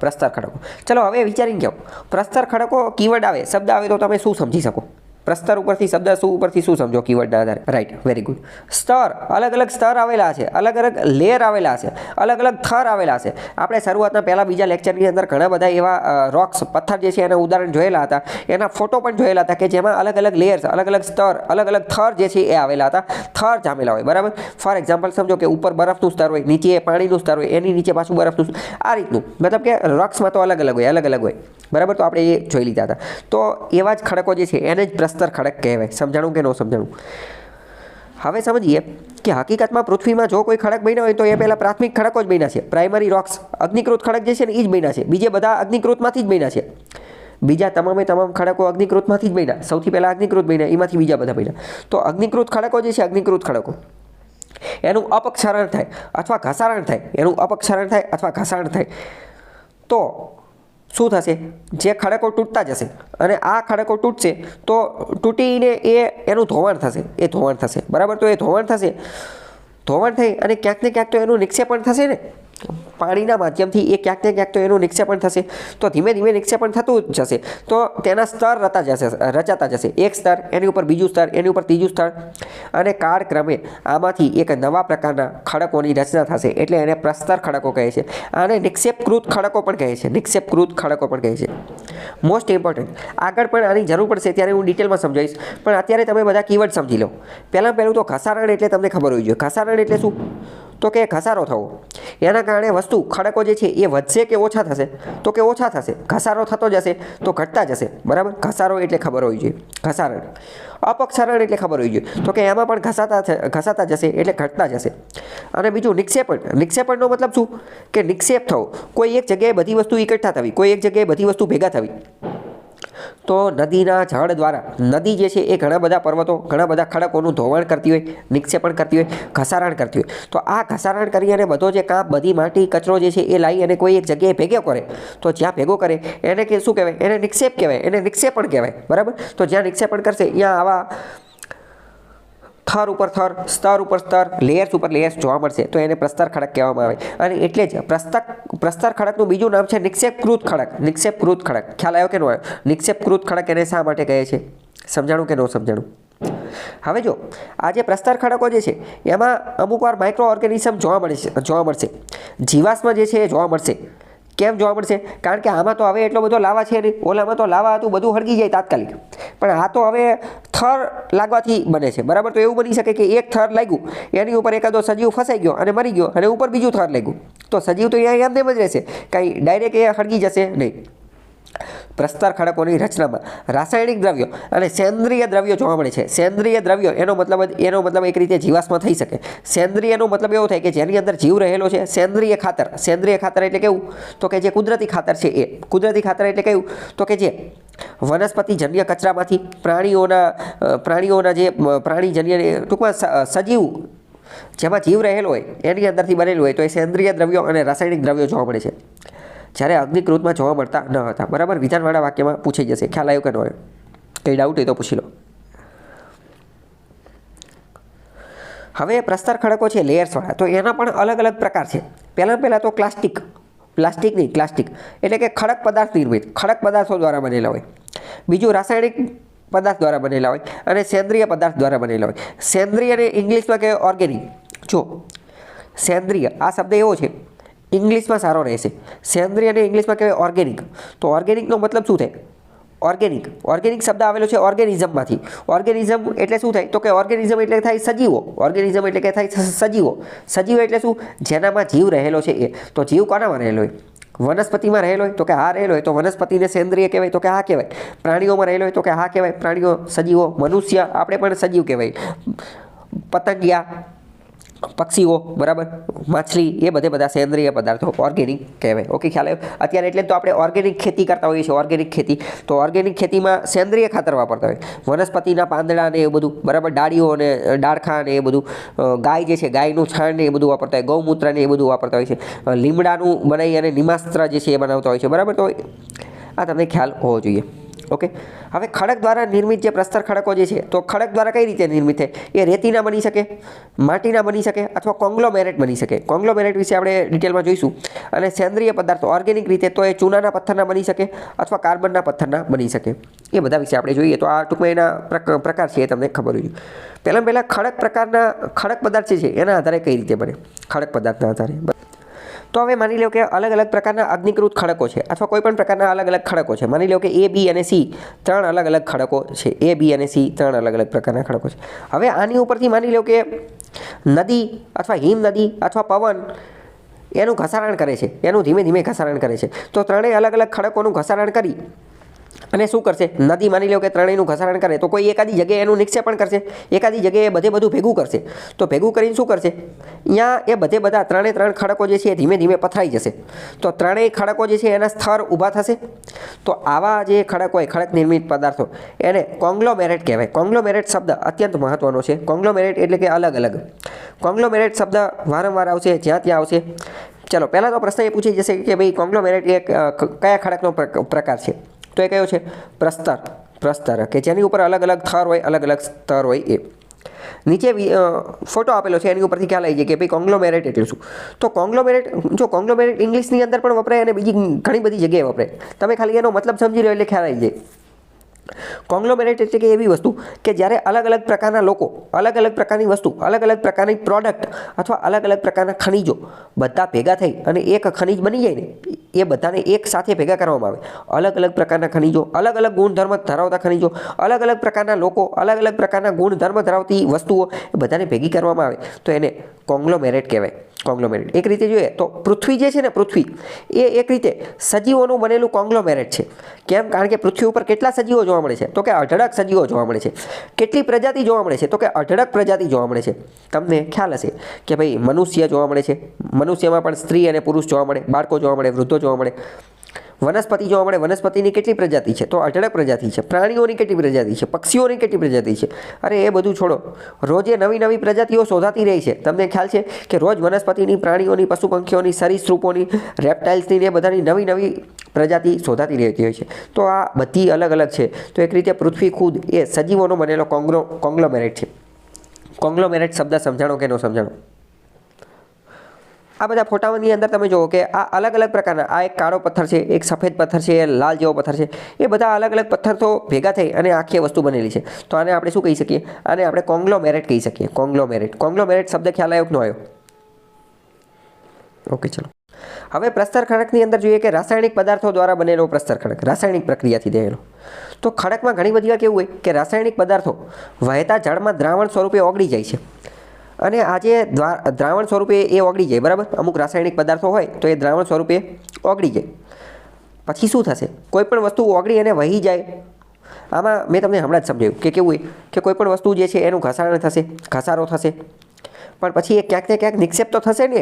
ચલો, હવે વિચારીને કહો, પ્રસ્તર ખડકો કીવર્ડ આવે, શબ્દ આવે તો તમે શું સમજી શકો? પ્રસ્તર ઉપરથી શબ્દ ઉપરથી શું સમજો કીવર્ડના આધારે? Right, very good. સ્તર, અલગ અલગ સ્તર આવેલા છે, અલગ અલગ લેયર આવેલા છે, અલગ અલગ થર આવેલા છે. આપણે શરૂઆતના પહેલા બીજા લેક્ચરની અંદર ઘણા બધા એવા રોક્સ, પથ્થર જે છે એના ઉદાહરણ જોયેલા હતા, એના ફોટો પણ જોયેલા હતા કે જેમાં અલગ અલગ લેયર્સ, અલગ અલગ સ્તર, અલગ અલગ થર જે છે એ આવેલા હતા, થર જામેલા હોય, બરાબર. ફોર એક્ઝામ્પલ સમજો કે ઉપર બરફનું સ્તર હોય, નીચે પાણીનું સ્તર હોય, એની નીચે પાછું બરફનું, આ રીતનું. મતલબ કે રોક્સમાં તો અલગ અલગ હોય, બરાબર. તો આપણે એ જોઈ લીધા હતા. તો એવા જ ખડકો જે છે એને જ પ્રસ્તર ખડક કહેવાય. સમજાણું કે ન સમજાણું? હવે સમજીએ કે હકીકતમાં પૃથ્વીમાં જો કોઈ ખડક બન્યા હોય તો એ પહેલાં પ્રાથમિક ખડકો જ બન્યા છે. પ્રાઇમરી રોક્સ, અગ્નિકૃત ખડક જે છે ને એ જ બન્યા છે. બીજે બધા અગ્નિકૃતમાંથી જ બન્યા છે. બીજા તમામ ખડકો અગ્નિકૃતમાંથી જ બન્યા. સૌથી પહેલાં અગ્નિકૃત બન્યા, એમાંથી બીજા બધા બન્યા. તો અગ્નિકૃત ખડકો જે છે, અગ્નિકૃત ખડકો એનું અપક્ષારણ થાય અથવા ઘસારણ થાય, એનું અપક્ષારણ થાય અથવા ઘસારણ થાય તો શું થશે? જે ખડકો તૂટતા જશે અને આ ખડકો તૂટશે તો તૂટીને એનું ધોવાણ થશે, એ ધોવાણ થશે, બરાબર. તો એ ધોવાણ થશે, ધોવાણ થઈ અને ક્યાંક ને ક્યાંક તો એનું નિક્ષેપણ થશે ને, પાણીના માધ્યમથી એ ક્યાંક ને ક્યાંક તો એનું નિક્ષેપણ થશે. તો ધીમે ધીમે નિક્ષેપણ થતું જ જશે તો તેના સ્તર રચાતા જશે. એક સ્તર, એની ઉપર બીજું સ્તર, એની ઉપર ત્રીજું સ્તર, અને કાળક્રમે આમાંથી એક નવા પ્રકારના ખડકોની રચના થશે. એટલે એને પ્રસ્તર ખડકો કહે છે. આને નિક્ષેપકૃત ખડકો પણ કહે છે, નિક્ષેપકૃત ખડકો પણ કહે છે. મોસ્ટ ઇમ્પોર્ટન્ટ, આગળ પણ આની જરૂર પડશે ત્યારે હું ડિટેલમાં સમજાવીશ, પણ અત્યારે તમે બધા કીવર્ડ સમજી લો. પહેલું તો ઘસારણ એટલે તમને ખબર હોવી જોઈએ. ઘસારણ એટલે શું? તો કે ઘસારો થવો. એના કારણે વસ્તુ ખડકો જે છે એ વધશે કે ઓછા થશે? તો કે ઓછા થશે. ઘસારો થતો જશે તો ઘટતા જશે, બરાબર. ઘસારો એટલે ખબર હોવી જોઈએ. ઘસારણ. અપક્ષારણ એટલે ખબર હોવી જોઈએ. તો કે એમાં પણ ઘસાતા જશે એટલે ઘટતા જશે. અને બીજું નિક્ષેપણ. નિક્ષેપણનો મતલબ શું? કે નિક્ષેપ થવો, કોઈ એક જગ્યાએ બધી વસ્તુ એકઠા થવી, કોઈ એક જગ્યાએ બધી વસ્તુ ભેગા થવી. તો નદીના જળ દ્વારા, નદી જે છે એ ઘણા બધા પર્વતો, ઘણા બધા ખડકોનું ધોવાણ કરતી હોય, નિક્ષેપણ કરતી હોય, ઘસારણ કરતી હોય. તો આ ઘસારણ કરી અને બધો જે કામ, બધી માટી, કચરો જે છે એ લાવી અને કોઈ એક જગ્યાએ ભેગો કરે, તો જ્યાં ભેગો કરે એને કે શું કહેવાય? એને નિક્ષેપ કહેવાય, એને નિક્ષેપણ કહેવાય, બરાબર. તો જ્યાં નિક્ષેપણ કરશે ત્યાં આવા થર ઉપર થર, સ્તર ઉપર સ્તર, લેયર્સ ઉપર લેયર્સ જોવા મળશે. તો એને પ્રસ્તર ખડક કહેવામાં આવે. અને એટલે જ પ્રસ્તર ખડકનું બીજું નામ છે નિક્ષેપકૃત ખડક. નિક્ષેપકૃત ખડક. ખ્યાલ આવ્યો કે ન આવ્યો? નિક્ષેપકૃત ખડક એને શા માટે કહે છે? સમજાણું કે ન સમજાણું? હવે જો આ જે પ્રસ્તર ખડકો જે છે એમાં અમુક વાર માઇક્રો ઓર્ગેનિઝમ જોવા મળશે. જીવાશ્મ જે છે એ જોવા મળશે. કેમ જોવા મળશે? કારણ કે આમાં તો હવે એટલો બધો લાવા છે નહીં. ઓલામાં તો લાવા હતું, બધું હળગી જાય તાત્કાલિક. પણ આ તો હવે થર લાગવાથી બને છે, બરાબર. તો એવું બની શકે કે એક થર લાગ્યું, એની ઉપર એકાદો સજીવ ફસાઈ ગયો અને મરી ગયો, અને ઉપર બીજું થર લાગ્યું. તો સજીવ તો અહીંયા એમ જ રહેશે, કાંઈ ડાયરેક્ટ એ હળગી જશે નહીં. પ્રસ્તર ખડકોની રચનામાં રાસાયણિક દ્રવ્યો અને સેન્દ્રિય દ્રવ્યો જોવા મળે છે. સેન્દ્રિય દ્રવ્યો એનો મતલબ એક રીતે જીવાશ્મ થઈ શકે. સેન્દ્રિયનો મતલબ એવો થાય કે જેની અંદર જીવ રહેલો છે. સેન્દ્રિય ખાતર. સેન્દ્રિય ખાતર એટલે કેવું? તો કે જે કુદરતી ખાતર છે એ. કુદરતી ખાતર એટલે કેવું? તો કે જે વનસ્પતિજન્ય કચરામાંથી, પ્રાણીઓના જે પ્રાણીજન્ય, ટૂંકમાં સજીવ, જેમાં જીવ રહેલો હોય એની અંદરથી બનેલું હોય, તો એ સેન્દ્રિય દ્રવ્યો અને રાસાયણિક દ્રવ્યો જોવા મળે છે. જ્યારે અગ્નિકૃતમાં જોવા મળતા ન હતા, બરાબર. વિધાનવાળા વાક્યમાં પૂછાઈ જશે. ખ્યાલ આવ્યો કે ન આવ્યો? કંઈ ડાઉટ હોય તો પૂછી લો. હવે પ્રસ્તર ખડકો છે લેયર્સવાળા, તો એના પણ અલગ અલગ પ્રકાર છે. પહેલાં તો ક્લાસ્ટિક એટલે કે ખડક પદાર્થ નિર્મિત, ખડક પદાર્થો દ્વારા બનેલા હોય. બીજું રાસાયણિક પદાર્થ દ્વારા બનેલા હોય, અને સેન્દ્રિય પદાર્થ દ્વારા બનેલા હોય. સેન્દ્રિયને ઇંગ્લિશમાં કહેવાય ઓર્ગેનિક. જો સેન્દ્રિય આ શબ્દ એવો છે, ઇંગ્લિશમાં સારો રહેશે. સેન્દ્રિયને ઇંગ્લિશમાં કહેવાય ઓર્ગેનિક. તો ઓર્ગેનિકનો મતલબ શું થાય? ઓર્ગેનિક શબ્દ આવેલો છે ઓર્ગેનિઝમમાંથી. ઓર્ગેનિઝમ એટલે શું થાય? તો કે ઓર્ગેનિઝમ એટલે થાય સજીવો. ઓર્ગેનિઝમ એટલે કે થાય સજીવો. સજીવ એટલે શું? જેનામાં જીવ રહેલો છે એ. તો જીવ કોનામાં રહેલો હોય? વનસ્પતિમાં રહેલો હોય તો કે હા રહેલો હોય, તો વનસ્પતિને સેન્દ્રિય કહેવાય, તો કે હા કહેવાય. પ્રાણીઓમાં રહેલો હોય તો કે હા કહેવાય. પ્રાણીઓ, સજીવો, મનુષ્ય આપણે પણ સજીવ કહેવાય. પતંગિયા, પક્ષીઓ, બરાબર, માછલી, એ બધા સેન્દ્રિય પદાર્થો ઓર્ગેનિક કહેવાય. ઓકે, ખ્યાલ આવ્યો? અત્યારે એટલે તો આપણે ઓર્ગેનિક ખેતી કરતા હોઈએ છીએ. ઓર્ગેનિક ખેતી, તો ઓર્ગેનિક ખેતીમાં સેન્દ્રિય ખાતર વાપરતા હોય. વનસ્પતિના પાંદડા ને એ બધું, બરાબર, ડાળીઓ અને ડાળખા ને એ બધું, ગાય જે છે ગાયનું છાણ ને એ બધું વાપરતા હોય, ગૌમૂત્ર ને એ બધું વાપરતા હોય છે. લીમડાનું બનાવી અને નિમાસ્ત્ર જે છે એ બનાવતા હોય છે, બરાબર. તો આ તમને ખ્યાલ હોવો જોઈએ. ઓકે, હવે ખડક દ્વારા નિર્મિત જે પ્રસ્તર ખડકો જે છે, તો ખડક દ્વારા કઈ રીતે નિર્મિત થાય? એ રેતીના બની શકે, માટીના બની શકે, અથવા કોંગ્લોમેરેટ બની શકે. કોંગ્લોમેરેટ વિશે આપણે ડિટેલમાં જોઈશું. અને સેન્દ્રિય પદાર્થો ઓર્ગેનિક રીતે તો એ ચૂનાના પથ્થરના બની શકે અથવા કાર્બનના પથ્થરના બની શકે. એ બધા વિશે આપણે જોઈએ. તો આ ટૂંકમાં એના પ્રકાર છે એ તમને ખબર હોય. પહેલાં ખડક પદાર્થ છે એના આધારે કઈ રીતે બને? ખડક પદાર્થના આધારે. તો હવે માની લો કે અલગ અલગ પ્રકારના અગ્નિકૃત ખડકો છે, અથવા કોઈ પણ પ્રકારના અલગ અલગ ખડકો છે. માની લો કે A, B અને C ત્રણ અલગ અલગ ખડકો છે. A, B અને C ત્રણ અલગ અલગ પ્રકારના ખડકો છે. હવે આની ઉપરથી માની લો કે નદી અથવા હિમનદી અથવા પવન એનું ઘસારણ કરે છે, એનું ધીમે ધીમે ઘસારણ કરે છે. તો ત્રણેય અલગ અલગ ખડકોનું ઘસારણ કરી અને શું કરશે? નદી માની લો કે ત્રણેયનું ઘસારણ કરે તો કોઈ એકાદી જગ્યાએ એનું નિક્ષેપણ કરશે, એકાદી જગ્યાએ બધું ભેગું કરશે. તો ભેગું કરીને શું કરશે? અહીંયા એ બધા ત્રણ ખડકો જે છે એ ધીમે ધીમે પથરાઈ જશે. તો ત્રણેય ખડકો જે છે એના સ્તર ઊભા થશે. તો આવા જે ખડક હોય, ખડક નિર્મિત પદાર્થો, એને કોંગ્લોમેરેટ કહેવાય. કોંગ્લોમેરેટ શબ્દ અત્યંત મહત્વનો છે. કોંગ્લોમેરેટ એટલે કે અલગ અલગ. કોંગ્લોમેરેટ શબ્દ વારંવાર આવશે, જ્યાં ત્યાં આવશે. ચલો, પહેલાં તો પ્રશ્ન એ પૂછી જશે કે ભાઈ કોંગ્લોમેરેટ એ કયા ખડકનો પ્રકાર છે? તો એ કયો છે? પ્રસ્તર, કે જેની ઉપર અલગ અલગ થર હોય, અલગ અલગ સ્તર હોય. એ નીચે ફોટો આપેલો છે, એની ઉપરથી ખ્યાલ આવી જાય કે ભાઈ કોંગ્લોમેરેટ એટલે શું. તો કોંગ્લોમેરેટ ઇંગ્લિશની અંદર પણ વપરાય અને બીજી ઘણી બધી જગ્યાએ વપરાય. તમે ખાલી એનો મતલબ સમજી લો એટલે ખ્યાલ આવી જાય. કોંગ્લોમેરેટ એટલે કે એવી વસ્તુ કે જ્યારે અલગ અલગ પ્રકારના લોકો, અલગ અલગ પ્રકારની વસ્તુ, અલગ અલગ પ્રકારની પ્રોડક્ટ અથવા અલગ અલગ પ્રકારના ખનિજો બધા ભેગા થઈ અને એક ખનિજ બની જાય ને, એ બધાને એક સાથે ભેગા કરવામાં આવે. અલગ અલગ પ્રકારના ખનિજો, અલગ અલગ ગુણધર્મ ધરાવતા ખનિજો, અલગ અલગ પ્રકારના લોકો, અલગ અલગ પ્રકારના ગુણધર્મ ધરાવતી વસ્તુઓ એ બધાને ભેગી કરવામાં આવે તો એને કોંગ્લોમેરેટ કહેવાય. કોંગ્લોમેરેટ એક રીતે જોઈએ તો પૃથ્વી જે છે ને, પૃથ્વી એ એક રીતે સજીવોનું બનેલું કોંગ્લોમેરેટ છે. કેમ? કારણ કે પૃથ્વી ઉપર કેટલા સજીવો જોવા મળે છે? તો કે અઢળક સજીવો જોવા મળે છે. કેટલી પ્રજાતિ જોવા મળે છે? તો કે અઢળક પ્રજાતિ જોવા મળે છે. તમને ખ્યાલ હશે કે ભાઈ મનુષ્ય જોવા મળે છે, મનુષ્યમાં પણ સ્ત્રી અને પુરુષ જોવા મળે, બાળકો જોવા મળે, વૃદ્ધો જોવા મળે. વનસ્પતિ જોવા મળે, વનસ્પતિની કેટલી પ્રજાતિ છે? તો અઢળક પ્રજાતિ છે. પ્રાણીઓની કેટલી પ્રજાતિ છે? પક્ષીઓની કેટલી પ્રજાતિ છે? અરે એ બધું છોડો, રોજે નવી નવી પ્રજાતિઓ શોધાતી રહી છે. તમને ખ્યાલ છે કે રોજ વનસ્પતિની, પ્રાણીઓની, પશુ પંખીઓની, સરીસૃપોની, રેપ્ટાઇલ્સની ને બધાની નવી નવી પ્રજાતિ શોધાતી રહેતી હોય છે. તો આ બધી અલગ અલગ છે. તો એક રીતે પૃથ્વી ખુદ એ સજીવોનો બનેલો કોંગ્લોમેરેટ છે. કોંગ્લોમેરેટ શબ્દ સમજાણો કે ન સમજાણો? આ બધા ફોટાઓની અંદર તમે જુઓ કે આ અલગ અલગ પ્રકારના, આ એક કાળો પથ્થર છે, એક સફેદ પથ્થર છે, લાલ જેવો પથ્થર છે. એ બધા અલગ અલગ પથ્થર તો ભેગા થઈ અને આખી વસ્તુ બનેલી છે. તો આને આપણે શું કહી શકીએ? આને આપણે કોંગ્લોમેરેટ કહી શકીએ. કોંગ્લોમેરેટ શબ્દ ખ્યાલ આવ્યો કે ન આવ્યો? ઓકે, ચલો. હવે પ્રસ્તર ખડકની અંદર જોઈએ કે રાસાયણિક પદાર્થો દ્વારા બનેલો પ્રસ્તર ખડક, રાસાયણિક પ્રક્રિયાથી થયેલો. તો ખડકમાં ઘણી બધી વાર કેવું હોય કે રાસાયણિક પદાર્થો વહેતા જળમાં દ્રાવણ સ્વરૂપે ઓગળી જાય છે. અને આ જે દ્રાવણ સ્વરૂપે એ ઓગળી જાય, બરાબર? અમુક રાસાયણિક પદાર્થો હોય તો એ દ્રાવણ સ્વરૂપે ઓગળી જાય. પછી શું થશે? કોઈ પણ વસ્તુ ઓગળી અને વહી જાય. આમાં મેં તમને હમણાં જ સમજાવ્યું કે કેવું હોય કે કોઈ પણ વસ્તુ જે છે એનું ઘસારો થશે, પણ પછી એ ક્યાંક ને ક્યાંક નિક્ષેપ તો થશે ને.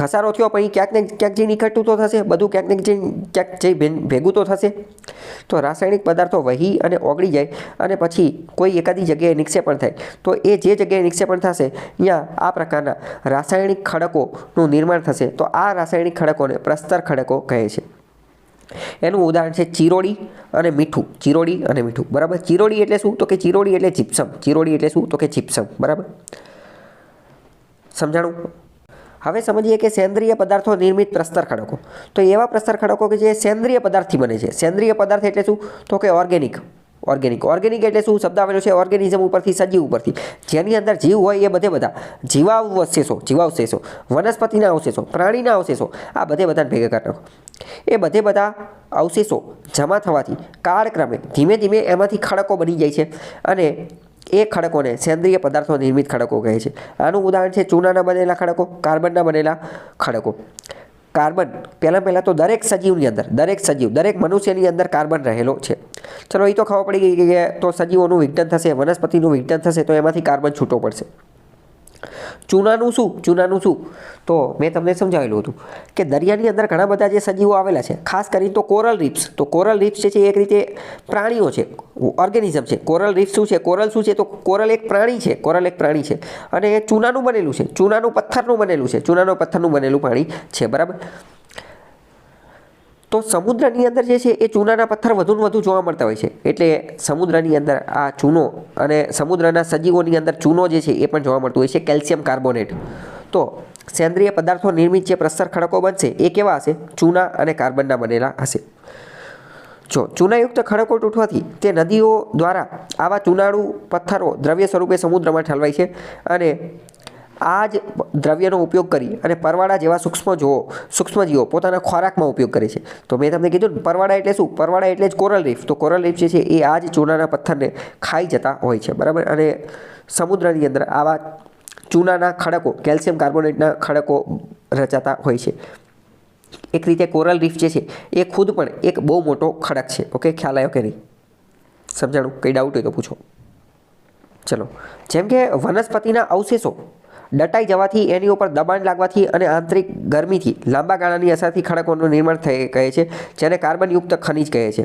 ઘસારો થયો પછી ક્યાંક ને ક્યાંક જે નીકળતું તો થશે, બધું ક્યાંક ને ક્યાંક જે ભેગું તો થશે. તો રાસાયણિક પદાર્થો વહી અને ઓગળી જાય અને પછી કોઈ એકાદી જગ્યાએ નિક્ષેપણ થાય. તો એ જે જગ્યાએ નિક્ષેપણ થશે ત્યાં આ પ્રકારના રાસાયણિક ખડકોનું નિર્માણ થશે. તો આ રાસાયણિક ખડકોને પ્રસ્તર ખડકો કહે છે. એનું ઉદાહરણ છે ચિરોડી અને મીઠું. ચિરોડી અને મીઠું, બરાબર? ચિરોડી એટલે શું? તો કે ચિરોડી એટલે જીપ્સમ. ચિરોડી એટલે શું? તો કે જીપ્સમ, બરાબર? સમજાણું? હવે સમજીએ કે સેન્દ્રિય પદાર્થો નિર્મિત પ્રસ્તર ખડકો. તો એવા પ્રસ્તર ખડકો કે જે સેન્દ્રિય પદાર્થથી બને છે. સેન્દ્રિય પદાર્થ એટલે શું? તો કે ઓર્ગેનિક એટલે શું? શબ્દ આવેલો છે ઓર્ગેનિઝમ ઉપરથી, સજીવ ઉપરથી. જેની અંદર જીવ હોય એ બધા જીવાવશેષો, વનસ્પતિના અવશેષો, પ્રાણીના અવશેષો, આ બધાને ભેગા કરી નાખો. એ બધા અવશેષો જમા થવાથી કાળક્રમે ધીમે ધીમે એમાંથી ખડકો બની જાય છે અને એ ખડકોને સેન્દ્રિય પદાર્થો નિર્મિત ખડકો કહે છે. આનું ઉદાહરણ છે ચૂનાના બનેલા ખડકો, કાર્બનના બનેલા ખડકો. કાર્બન પહેલાં તો દરેક સજીવની અંદર, દરેક મનુષ્યની અંદર કાર્બન રહેલો છે. ચલો, એ તો ખબર પડી ગઈ કે તો સજીવોનું વિઘટન થશે, વનસ્પતિનું વિઘટન થશે તો એમાંથી કાર્બન છૂટો પડશે. ચૂનાનું શું? તો મેં તમને સમજાવેલું હતું કે દરિયાની અંદર ઘણા બધા જે સજીવો આવેલા છે, ખાસ કરીને તો કોરલ રીફ્સ. તો કોરલ રીફ્સ જે છે એક રીતે પ્રાણીઓ છે, ઓર્ગેનિઝમ છે. કોરલ રીફ શું છે? કોરલ શું છે? તો કોરલ એક પ્રાણી છે. અને એ ચૂનાનું બનેલું છે, ચૂનાનું પથ્થરનું બનેલું પાણી છે, બરાબર? તો સમુદ્રની અંદર જે છે એ ચૂનાના પથ્થર વધુ જોવા મળતા હોય છે. એટલે સમુદ્રની અંદર આ ચૂનો અને સમુદ્રના સજીવોની અંદર ચૂનો જે છે એ પણ જોવા મળતું હોય છે, કેલ્શિયમ કાર્બોનેટ. તો સેન્દ્રિય પદાર્થો નિર્મિત જે પ્રસ્તર ખડકો બનશે એ કેવા હશે? ચૂના અને કાર્બનના બનેલા હશે. જો ચૂનાયુક્ત ખડકો તૂટવાથી તે નદીઓ દ્વારા આવા ચૂનાળુ પથ્થરો દ્રવ્ય સ્વરૂપે સમુદ્રમાં ઠલવાય છે અને આ જ દ્રવ્યનો ઉપયોગ કરી અને પરવાળા જેવા સૂક્ષ્મજીવો પોતાના ખોરાકમાં ઉપયોગ કરે છે. તો મેં તમને કીધું ને, પરવાળા એટલે શું? પરવાળા એટલે જ કોરલ રીફ. તો કોરલ રીફ જે છે એ આ જ ચૂનાના પથ્થરને ખાઈ જતા હોય છે, બરાબર? અને સમુદ્રની અંદર આવા ચૂનાના ખડકો, કેલ્શિયમ કાર્બોનેટના ખડકો રચાતા હોય છે. એક રીતે કોરલ રીફ જે છે એ ખુદ પણ એક બહુ મોટો ખડક છે. ઓકે, ખ્યાલ આવ્યો કે નહીં? સમજાણું? કંઈ ડાઉટ હોય તો પૂછો. ચલો, જેમ કે વનસ્પતિના અવશેષો દટાઈ જવાથી, એની ઉપર દબાણ લાગવાથી અને આંતરિક ગરમીથી લાંબા ગાળાની અસરથી ખડકોનું નિર્માણ કહે છે, જેને કાર્બનયુક્ત ખનિજ કહે છે.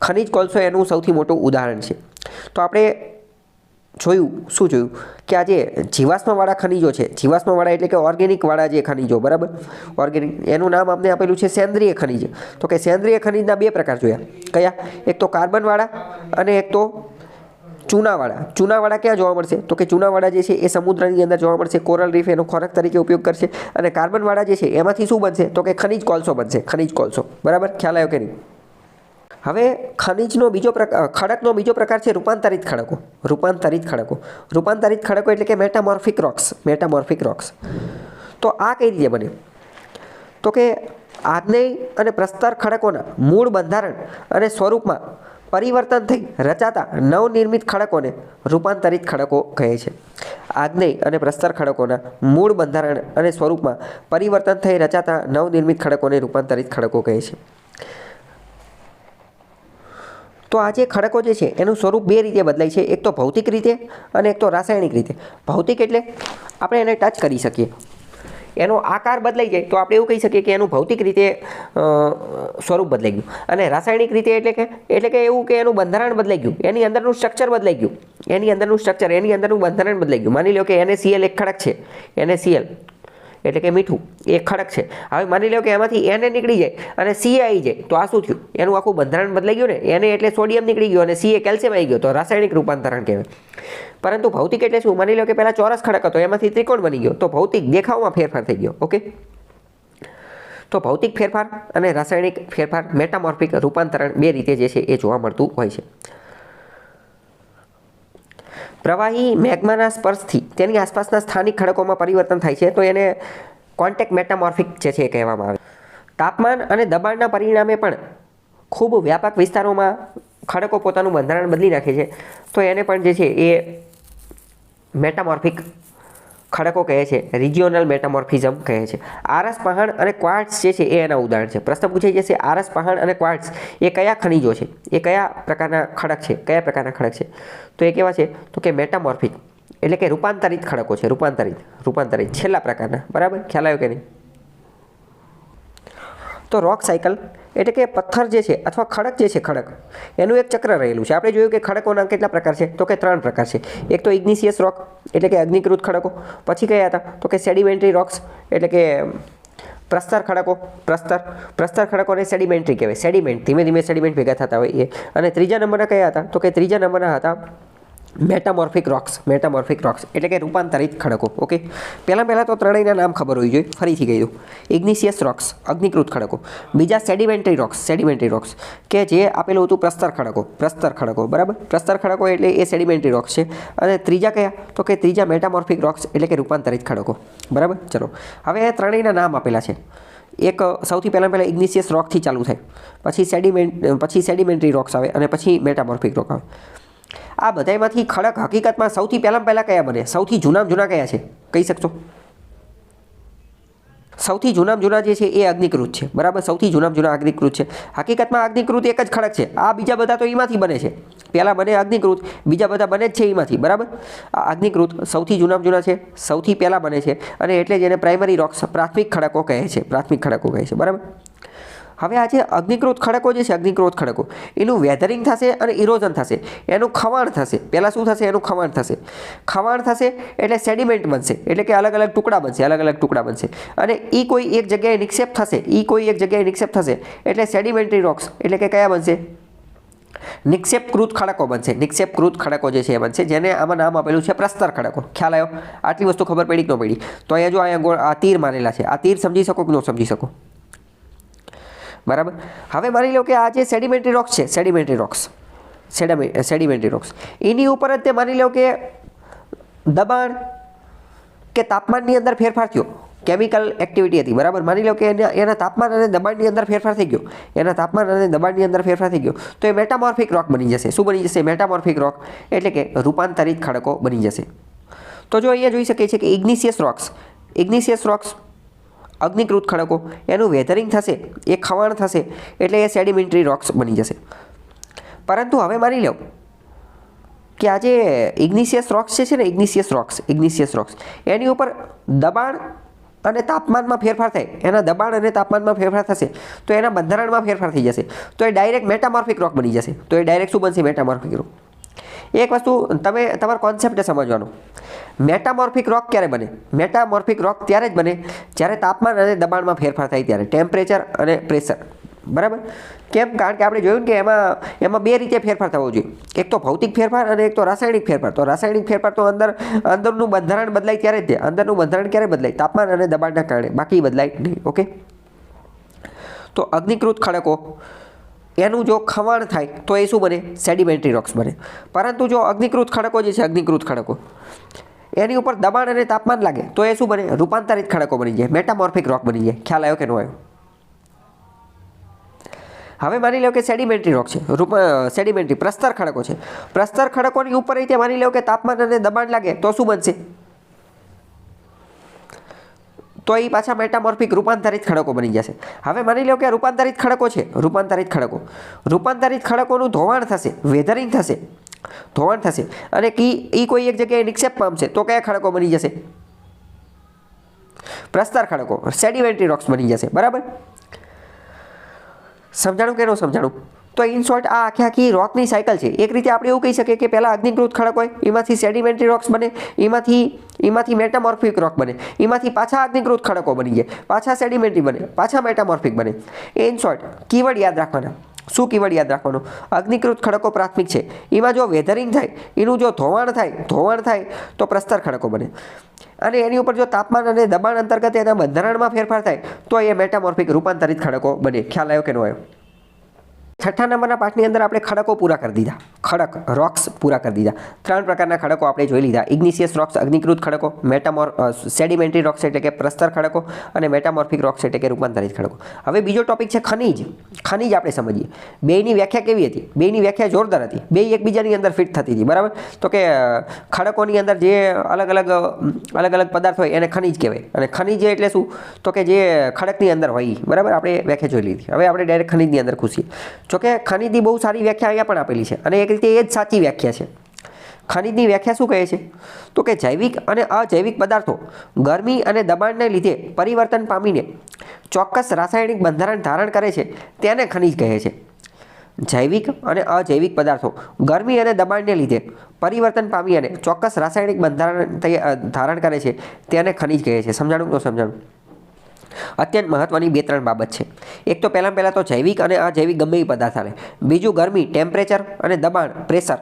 ખનિજ કોલસો એનું સૌથી મોટું ઉદાહરણ છે. તો આપણે શું જોયું કે આ જે જીવાશ્મવાળા ખનિજો છે, જીવાશ્મવાળા એટલે કે ઓર્ગેનિકવાળા જે ખનિજો, બરાબર, ઓર્ગેનિક, એનું નામ આપણે આપેલું છે સેન્દ્રિય ખનિજ. તો કે સેન્દ્રિય ખનિજના બે પ્રકાર જોયા. કયા? એક તો કાર્બનવાળા અને એક તો ચૂનાવાળા. ચૂનાવાળા ક્યાં જોવા મળશે? તો કે ચૂનાવાળા જે છે એ સમુદ્રની અંદર જોવા મળશે, કોરલ રીફ એનો ખોરાક તરીકે ઉપયોગ કરશે. અને કાર્બનવાળા જે છે એમાંથી શું બનશે? તો કે ખનિજ કોલસો બનશે, ખનિજ કોલસો, બરાબર, ખ્યાલ આવ્યો કે નહીં? હવે ખનિજનો બીજો પ્રકાર, ખડકનો બીજો પ્રકાર છે રૂપાંતરિત ખડકો. રૂપાંતરિત ખડકો એટલે કે મેટામોર્ફિક રોક્સ. તો આ કઈ રીતે બને? તો કે આગ્નેય અને પ્રસ્તર ખડકોના મૂળ બંધારણ અને સ્વરૂપમાં પરિવર્તન થઈ રચાતા નવનિર્મિત ખડકોને રૂપાંતરિત ખડકો કહે છે. આગ્નેય અને પ્રસ્તર ખડકોના મૂળ બંધારણ અને સ્વરૂપમાં પરિવર્તન થઈ રચાતા નવનિર્મિત ખડકોને રૂપાંતરિત ખડકો કહે છે. તો આ જે ખડકો જે છે એનું સ્વરૂપ બે રીતે બદલાય છે, એક તો ભૌતિક રીતે અને એક તો રાસાયણિક રીતે. ભૌતિક એટલે આપણે એને ટચ કરી શકીએ, એનો આકાર બદલાઈ જાય તો આપણે એવું કહી શકીએ કે એનું ભૌતિક રીતે સ્વરૂપ બદલાઈ ગયું. અને રાસાયણિક રીતે એટલે કે એવું કે એનું બંધારણ બદલાઈ ગયું, એની અંદરનું સ્ટ્રક્ચર બદલાઈ ગયું, એની અંદરનું બંધારણ બદલાઈ ગયું. માની લો કે NaCl એક ખડક છે, NaCl એટલે કે મીઠું, એ ખડક છે. હવે માની લો કે એમાંથી Na નીકળી જાય અને Ca આવી જાય તો આ શું થયું? એનું આખું બંધારણ બદલાઈ ગયું ને. Na એટલે સોડિયમ નીકળી ગયો અને Ca કેલ્શિયમ આવી ગયો, તો રાસાયણિક રૂપાંતરણ કહેવાય. પરંતુ ભૌતિક એટલે શું? માની લો કે પહેલાં ચોરસ ખડક હતો, એમાંથી ત્રિકોણ બની ગયો, તો ભૌતિક દેખાવમાં ફેરફાર થઈ ગયો. ઓકે, તો ભૌતિક ફેરફાર અને રાસાયણિક ફેરફાર, મેટામોર્ફિક રૂપાંતરણ, બે રીતે જે છે એ જોવા મળતું હોય છે. પ્રવાહી મેગ્માના સ્પર્શથી તેની આસપાસના સ્થાનિક ખડકોમાં પરિવર્તન થાય છે, તો એને કોન્ટેક્ટ મેટામોર્ફિક જે છે એ કહેવામાં આવે. તાપમાન અને દબાણના પરિણામે પણ ખૂબ વ્યાપક વિસ્તારોમાં ખડકો પોતાનું બંધારણ બદલી નાખે છે, તો એને પણ જે છે એ મેટામોર્ફિક ખડકો કહે છે, રિજિયોનલ મેટામોર્ફિઝમ કહે છે. આરસ પહાણ અને ક્વાર્ટ્સ જે છે એ એના ઉદાહરણ છે. પ્રશ્ન પૂછાઈ જશે, આરસ પહાણ અને ક્વાર્ટ્સ એ કયા ખનિજો છે, એ કયા પ્રકારના ખડક છે? તો એ કેવા છે? તો કે મેટામોર્ફિક એટલે કે રૂપાંતરિત ખડકો છે. રૂપાંતરિત છેલ્લા પ્રકારના, બરાબર, ખ્યાલ આવ્યો કે નહીં? તો રોક સાયકલ એટલે કે પથ્થર જે છે અથવા ખડક જે છે, ખડક એનું એક ચક્ર રહેલું છે. આપણે જોયું કે ખડકોના કેટલા પ્રકાર છે? તો કે 3 પ્રકાર છે. એક તો ઇગ્નિશિયસ રોક એટલે કે અગ્નિકૃત ખડકો. પછી કયા હતા? તો કે સેડિમેન્ટરી રોક્સ એટલે કે પ્રસ્તર ખડકો. પ્રસ્તર ખડકોને સેડિમેન્ટરી કહેવાય. સેડિમેન્ટ, ધીમે ધીમે સેડિમેન્ટ ભેગા થતા હોય એ. અને ત્રીજા નંબરના કયા હતા? તો કે ત્રીજા નંબરના હતા મેટામોર્ફિક રોક્સ એટલે કે રૂપાંતરિત ખડકો. ઓકે, પહેલાં તો ત્રણેયના નામ ખબર હોવી જોઈએ. ફરીથી કહી દઉં, ઇગ્નિશિયસ રોક્સ અગ્નિકૃત ખડકો, બીજા સેડિમેન્ટરી રોક્સ કે જે આપેલું હતું પ્રસ્તર ખડકો, બરાબર, પ્રસ્તર ખડકો એટલે એ સેડિમેન્ટરી રોક્સ છે. અને ત્રીજા કયા? તો કે ત્રીજા મેટામોર્ફિક રોક્સ એટલે કે રૂપાંતરિત ખડકો, બરાબર. ચલો, હવે ત્રણેયના નામ આપેલા છે. એક સૌથી પહેલાં ઇગ્નિશિયસ રોકથી ચાલુ થાય, પછી સેડિમેન્ટરી રોક્સ આવે અને પછી મેટામોર્ફિક રોક આવે. આ બધામાંથી ખડક હકીકતમાં સૌથી પહેલાં કયા બને? સૌથી જૂના કયા છે? કહી શકશો? સૌથી જૂના જે છે એ અગ્નિકૃત છે, બરાબર. સૌથી જૂના અગ્નિકૃત છે. હકીકતમાં અગ્નિકૃત એક જ ખડક છે. આ બીજા બધા તો એમાંથી બને છે. પહેલાં બને અગ્નિકૃત, બીજા બધા બને જ છે એમાંથી, બરાબર. આ અગ્નિકૃત સૌથી જૂના છે, સૌથી પહેલાં બને છે, અને એટલે જ એને પ્રાઇમરી રોક્સ, પ્રાથમિક ખડકો કહે છે, બરાબર. હવે આ જે અગ્નિકૃત ખડકો એનું વેધરિંગ થશે અને ઇરોઝન થશે, એનું ખવાણ થશે. પહેલાં શું થશે? એનું ખવાણ થશે એટલે સેડિમેન્ટ બનશે, એટલે કે અલગ અલગ ટુકડા બનશે. અને એ કોઈ એક જગ્યાએ નિક્ષેપ થશે એટલે સેડિમેન્ટરી રોક્સ એટલે કે કયા બનશે? નિક્ષેપકૃત ખડકો બનશે. નિક્ષેપકૃત ખડકો જે છે એ બનશે, જેને આમાં નામ આપેલું છે પ્રસ્તર ખડકો. ખ્યાલ આવ્યો? આટલી વસ્તુ ખબર પડી કે ન પડી? તો અહીંયા આ તીર મારેલા છે, આ તીર સમજી શકો કે ન સમજી શકો? બરાબર. હવે માની લો કે આ જે સેડિમેન્ટરી રોક્સ એની ઉપર જ તે માની લો કે દબાણ કે તાપમાનની અંદર ફેરફાર થયો, કેમિકલ એક્ટિવિટી હતી, બરાબર. માની લો કે એના તાપમાન અને દબાણની અંદર ફેરફાર થઈ ગયો, તો એ મેટામોર્ફિક રોક બની જશે. શું બની જશે? મેટામોર્ફિક રોક એટલે કે રૂપાંતરિત ખડકો બની જશે. તો જો અહીંયા જોઈ શકીએ છીએ કે ઇગ્નિશિયસ રોક્સ અગ્નિકૃત ખડકો, એનું વેધરિંગ થશે, એ ખવાણ થશે એટલે એ સેડિમેન્ટરી રોક્સ બની જશે. પરંતુ હવે માની લો કે આ જે ઇગ્નિશિયસ રોક્સ છે ને, ઇગ્નિશિયસ રોક્સ એની ઉપર દબાણ અને તાપમાનમાં ફેરફાર થશે, તો એના બંધારણમાં ફેરફાર થઈ જશે, તો એ ડાયરેક્ટ મેટામોર્ફિક રોક બની જશે. તો એ ડાયરેક્ટ શું બનશે? મેટામોર્ફિક રોક. એક વસ્તુ તમે તમારો કોન્સેપ્ટ સમજવાનો, મેટામોર્ફિક રોક ક્યારે બને? મેટામોર્ફિક રોક ત્યારે જ બને જ્યારે તાપમાન અને દબાણમાં ફેરફાર થાય ત્યારે, ટેમ્પરેચર અને પ્રેશર, બરાબર? કેમ? કારણ કે આપણે જોયું ને કે એમાં બે રીતે ફેરફાર થવો જોઈએ, એક તો ભૌતિક ફેરફાર અને એક તો રાસાયણિક ફેરફાર. તો રાસાયણિક ફેરફાર તો અંદરનું બંધારણ બદલાય ત્યારે જ. અંદરનું બંધારણ ક્યારે બદલાય? તાપમાન અને દબાણના કારણે, બાકી બદલાય નહીં. ઓકે, તો અગ્નિકૃત ખડકો એનું જો ખવાણ થાય તો એ શું બને? સેડિમેન્ટરી રોક્સ બને. પરંતુ જો અગ્નિકૃત ખડકો જે છે, અગ્નિકૃત ખડકો એની ઉપર દબાણ અને તાપમાન લાગે તો એ શું બને? રૂપાંતરિત ખડકો બની જાય, મેટામોર્ફિક રોક બની જાય. ખ્યાલ આવ્યો કે ન આવ્યો? હવે માની લો કે સેડિમેન્ટરી રોક છે, સેડિમેન્ટરી પ્રસ્તર ખડકો છે. પ્રસ્તર ખડકોની ઉપર રીતે માની લો કે તાપમાન અને દબાણ લાગે તો શું બનશે? તો એ પાછા મેટામોર્ફિક રૂપાંતરિત ખડકો બની જશે. હવે માની લો કે રૂપાંતરિત ખડકો છે, રૂપાંતરિત ખડકોનું ધોવાણ થશે, વેધરિંગ થશે, ધોવાણ થશે અને એ કોઈ એક જગ્યાએ નિક્ષેપ પામશે તો કયા ખડકો બની જશે? પ્રસ્તર ખડકો, સેડિમેન્ટરી રોક્સ બની જશે. બરાબર? સમજાણું કે ન સમજાણું? તો ઇન શોર્ટ આ આખી રોકની સાયકલ છે. એક રીતે આપણે એવું કહી શકીએ કે પહેલાં અગ્નિકૃત ખડક હોય, એમાંથી સેડિમેન્ટરી રોક્સ બને, એમાંથી મેટામોર્ફિક રોક બને, એમાંથી પાછા અગ્નિકૃત ખડકો બની જાય, પાછા સેડિમેન્ટરી બને, પાછા મેટામોર્ફિક બને. ઇન શોર્ટ કીવર્ડ યાદ રાખવાના. શું કીવર્ડ યાદ રાખવાનું? અગ્નિકૃત ખડકો પ્રાથમિક છે, એમાં જો વેધરિંગ થાય, એનું જો ધોવાણ થાય તો પ્રસ્તર ખડકો બને. અને એની ઉપર જો તાપમાન અને દબાણ અંતર્ગત એના બંધારણમાં ફેરફાર થાય તો એ મેટામોર્ફિક રૂપાંતરિત ખડકો બને. ખ્યાલ આવ્યો કે ન આવ્યો? છઠ્ઠા નંબરના પાઠની અંદર આપણે ખડકો પૂરા કરી દીધા, ખડક રોક્સ પૂરા કરી દીધા. 3 પ્રકારના ખડકો આપણે જોઈ લીધા: ઇગ્નિશિયસ રોક્સ અગ્નિકૃત ખડકો, સેડિમેન્ટરી રોક્સ એટલે કે પ્રસ્તર ખડકો અને મેટામોર્ફિક રોક્સ એટલે કે રૂપાંતરિત ખડકો. હવે બીજો ટોપિક છે ખનિજ. ખનિજ આપણે સમજીએ. બેયની વ્યાખ્યા કેવી હતી? બેયની વ્યાખ્યા જોરદાર હતી. બે એકબીજાની અંદર ફિટ થતી હતી. બરાબર? તો કે ખડકોની અંદર જે અલગ અલગ પદાર્થ હોય એને ખનિજ કહેવાય. અને ખનિજ એટલે શું? તો કે જે ખડકની અંદર હોય. બરાબર? આપણે વ્યાખ્યા જોઈ લીધી. હવે આપણે ડાયરેક્ટ ખનિજની અંદર ઘૂસીએ. જોકે ખનિજની બહુ સારી વ્યાખ્યા અહીંયા પણ આપેલી છે અને એક રીતે એ જ સાચી વ્યાખ્યા છે. ખનિજની વ્યાખ્યા શું કહે છે? તો કે જૈવિક અને અજૈવિક પદાર્થો ગરમી અને દબાણને લીધે પરિવર્તન પામીને ચોક્કસ રાસાયણિક બંધારણ ધારણ કરે છે તેને ખનિજ કહે છે. જૈવિક અને અજૈવિક પદાર્થો ગરમી અને દબાણને લીધે પરિવર્તન પામી અને ચોક્કસ રાસાયણિક બંધારણ ધારણ કરે છે તેને ખનિજ કહે છે. સમજાણું તો સમજાણું? અત્યંત મહત્વની 2-3 બાબત છે. એક તો પહેલાં તો જૈવિક અને અજૈવિક ગમે એ પદાર્થ આવે. બીજું ગરમી, ટેમ્પરેચર અને દબાણ, પ્રેશર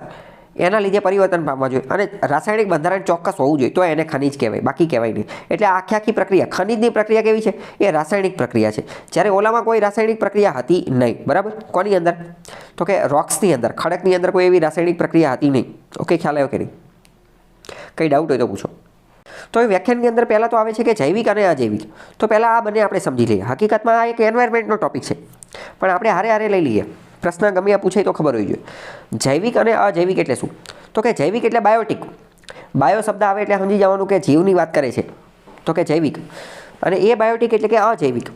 એના લીધે પરિવર્તન પામવા જોઈએ અને રાસાયણિક બંધારણ ચોક્કસ હોવું જોઈએ તો એને ખનિજ કહેવાય, બાકી કહેવાય નહીં. એટલે આખી પ્રક્રિયા, ખનિજની પ્રક્રિયા કેવી છે? એ રાસાયણિક પ્રક્રિયા છે. જ્યારે ઓલામાં કોઈ રાસાયણિક પ્રક્રિયા હતી નહીં. બરાબર? કોની અંદર? તો કે રોક્સની અંદર, ખડકની અંદર કોઈ એવી રાસાયણિક પ્રક્રિયા હતી નહીં. ઓકે, ખ્યાલ આવ્યો કે નહીં? કંઈ ડાઉટ હોય તો પૂછો. તો એ વ્યાખ્યાનની અંદર પહેલાં તો આવે છે કે જૈવિક અને અજૈવિક. તો પહેલાં આ બંને આપણે સમજી લઈએ. હકીકતમાં આ એક એન્વાયરમેન્ટનો ટોપિક છે પણ આપણે હારે લઈ લઈએ. પ્રશ્ન ગમે પૂછાય તો ખબર હોવી જોઈએ. જૈવિક અને અજૈવિક એટલે શું? તો કે જૈવિક એટલે બાયોટિક. બાયો શબ્દ આવે એટલે સમજી જવાનું કે જીવની વાત કરે છે તો કે જૈવિક, અને એ બાયોટિક એટલે કે અજૈવિક.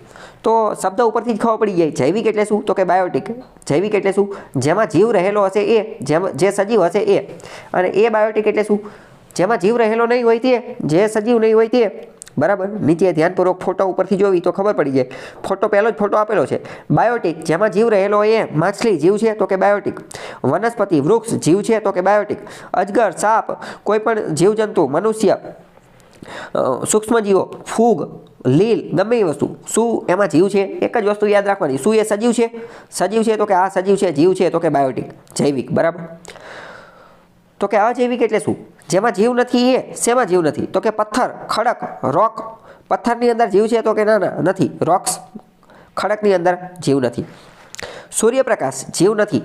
તો શબ્દ ઉપરથી જ ખબર પડી જાય. જૈવિક એટલે શું? તો કે બાયોટિક. જૈવિક એટલે શું? જેમાં જીવ રહેલો હશે એ, જે સજીવ હશે એ. અને એ બાયોટિક એટલે શું? જેમાં જીવ રહેલો નહીં હોય તે, જે સજીવ નહીં હોય તે. બરાબર? નીચે ધ્યાનપૂર્વક ફોટો ઉપરથી જોવી તો ખબર પડી જાય. પહેલો જ ફોટો આપેલો છે. બાયોટિક જેમાં જીવ રહેલો હોય એ. માછલી જીવ છે તો કે બાયોટિક. વનસ્પતિ, વૃક્ષ જીવ છે તો કે બાયોટિક. અજગર, સાપ, કોઈ પણ જીવજંતુ, મનુષ્ય, સૂક્ષ્મજીવો, ફૂગ, લીલ, ગમે એ વસ્તુ, શું એમાં જીવ છે? એક જ વસ્તુ યાદ રાખવાની, શું એ સજીવ છે? સજીવ છે તો કે આ સજીવ છે, જીવ છે તો કે બાયોટિક, જૈવિક. બરાબર? તો કે અજૈવિક એટલે શું? જેમાં જીવ નથી એ. શેમાં જીવ નથી? તો કે પથ્થર, ખડક, રોક. પથ્થરની અંદર જીવ છે તો કે ના નથી. રોક્સ, ખડકની અંદર જીવ નથી. સૂર્યપ્રકાશ, જીવ નથી.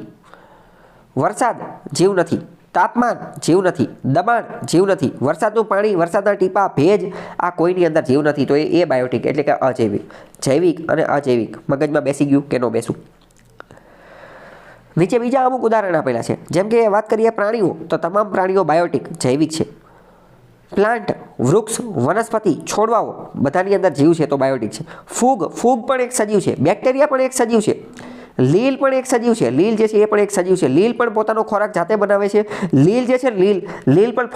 વરસાદ, જીવ નથી. તાપમાન, જીવ નથી. દબાણ, જીવ નથી. વરસાદનું પાણી, વરસાદના ટીપા, ભેજ, આ કોઈની અંદર જીવ નથી. તો એ બાયોટિક એટલે કે અજૈવિક. જૈવિક અને અજૈવિક મગજમાં બેસી ગયું કે ન બેસું? નીચે બીજા અમુક ઉદાહરણ આપેલા છે. જેમ કે વાત કરીએ પ્રાણીઓ, તો તમામ પ્રાણીઓ બાયોટિક, જૈવિક છે. પ્લાન્ટ, વૃક્ષ, વનસ્પતિ, છોડવાઓ બધાની અંદર જીવ છે તો બાયોટિક છે. ફૂગ પણ એક સજીવ છે. બેક્ટેરિયા પણ એક સજીવ છે. લીલ પણ એક સજીવ છે, લીલ જે છે એ પણ એક સજીવ છે. લીલ પણ પોતાનો ખોરાક જાતે બનાવે છે. લીલ જે છે લીલ પણ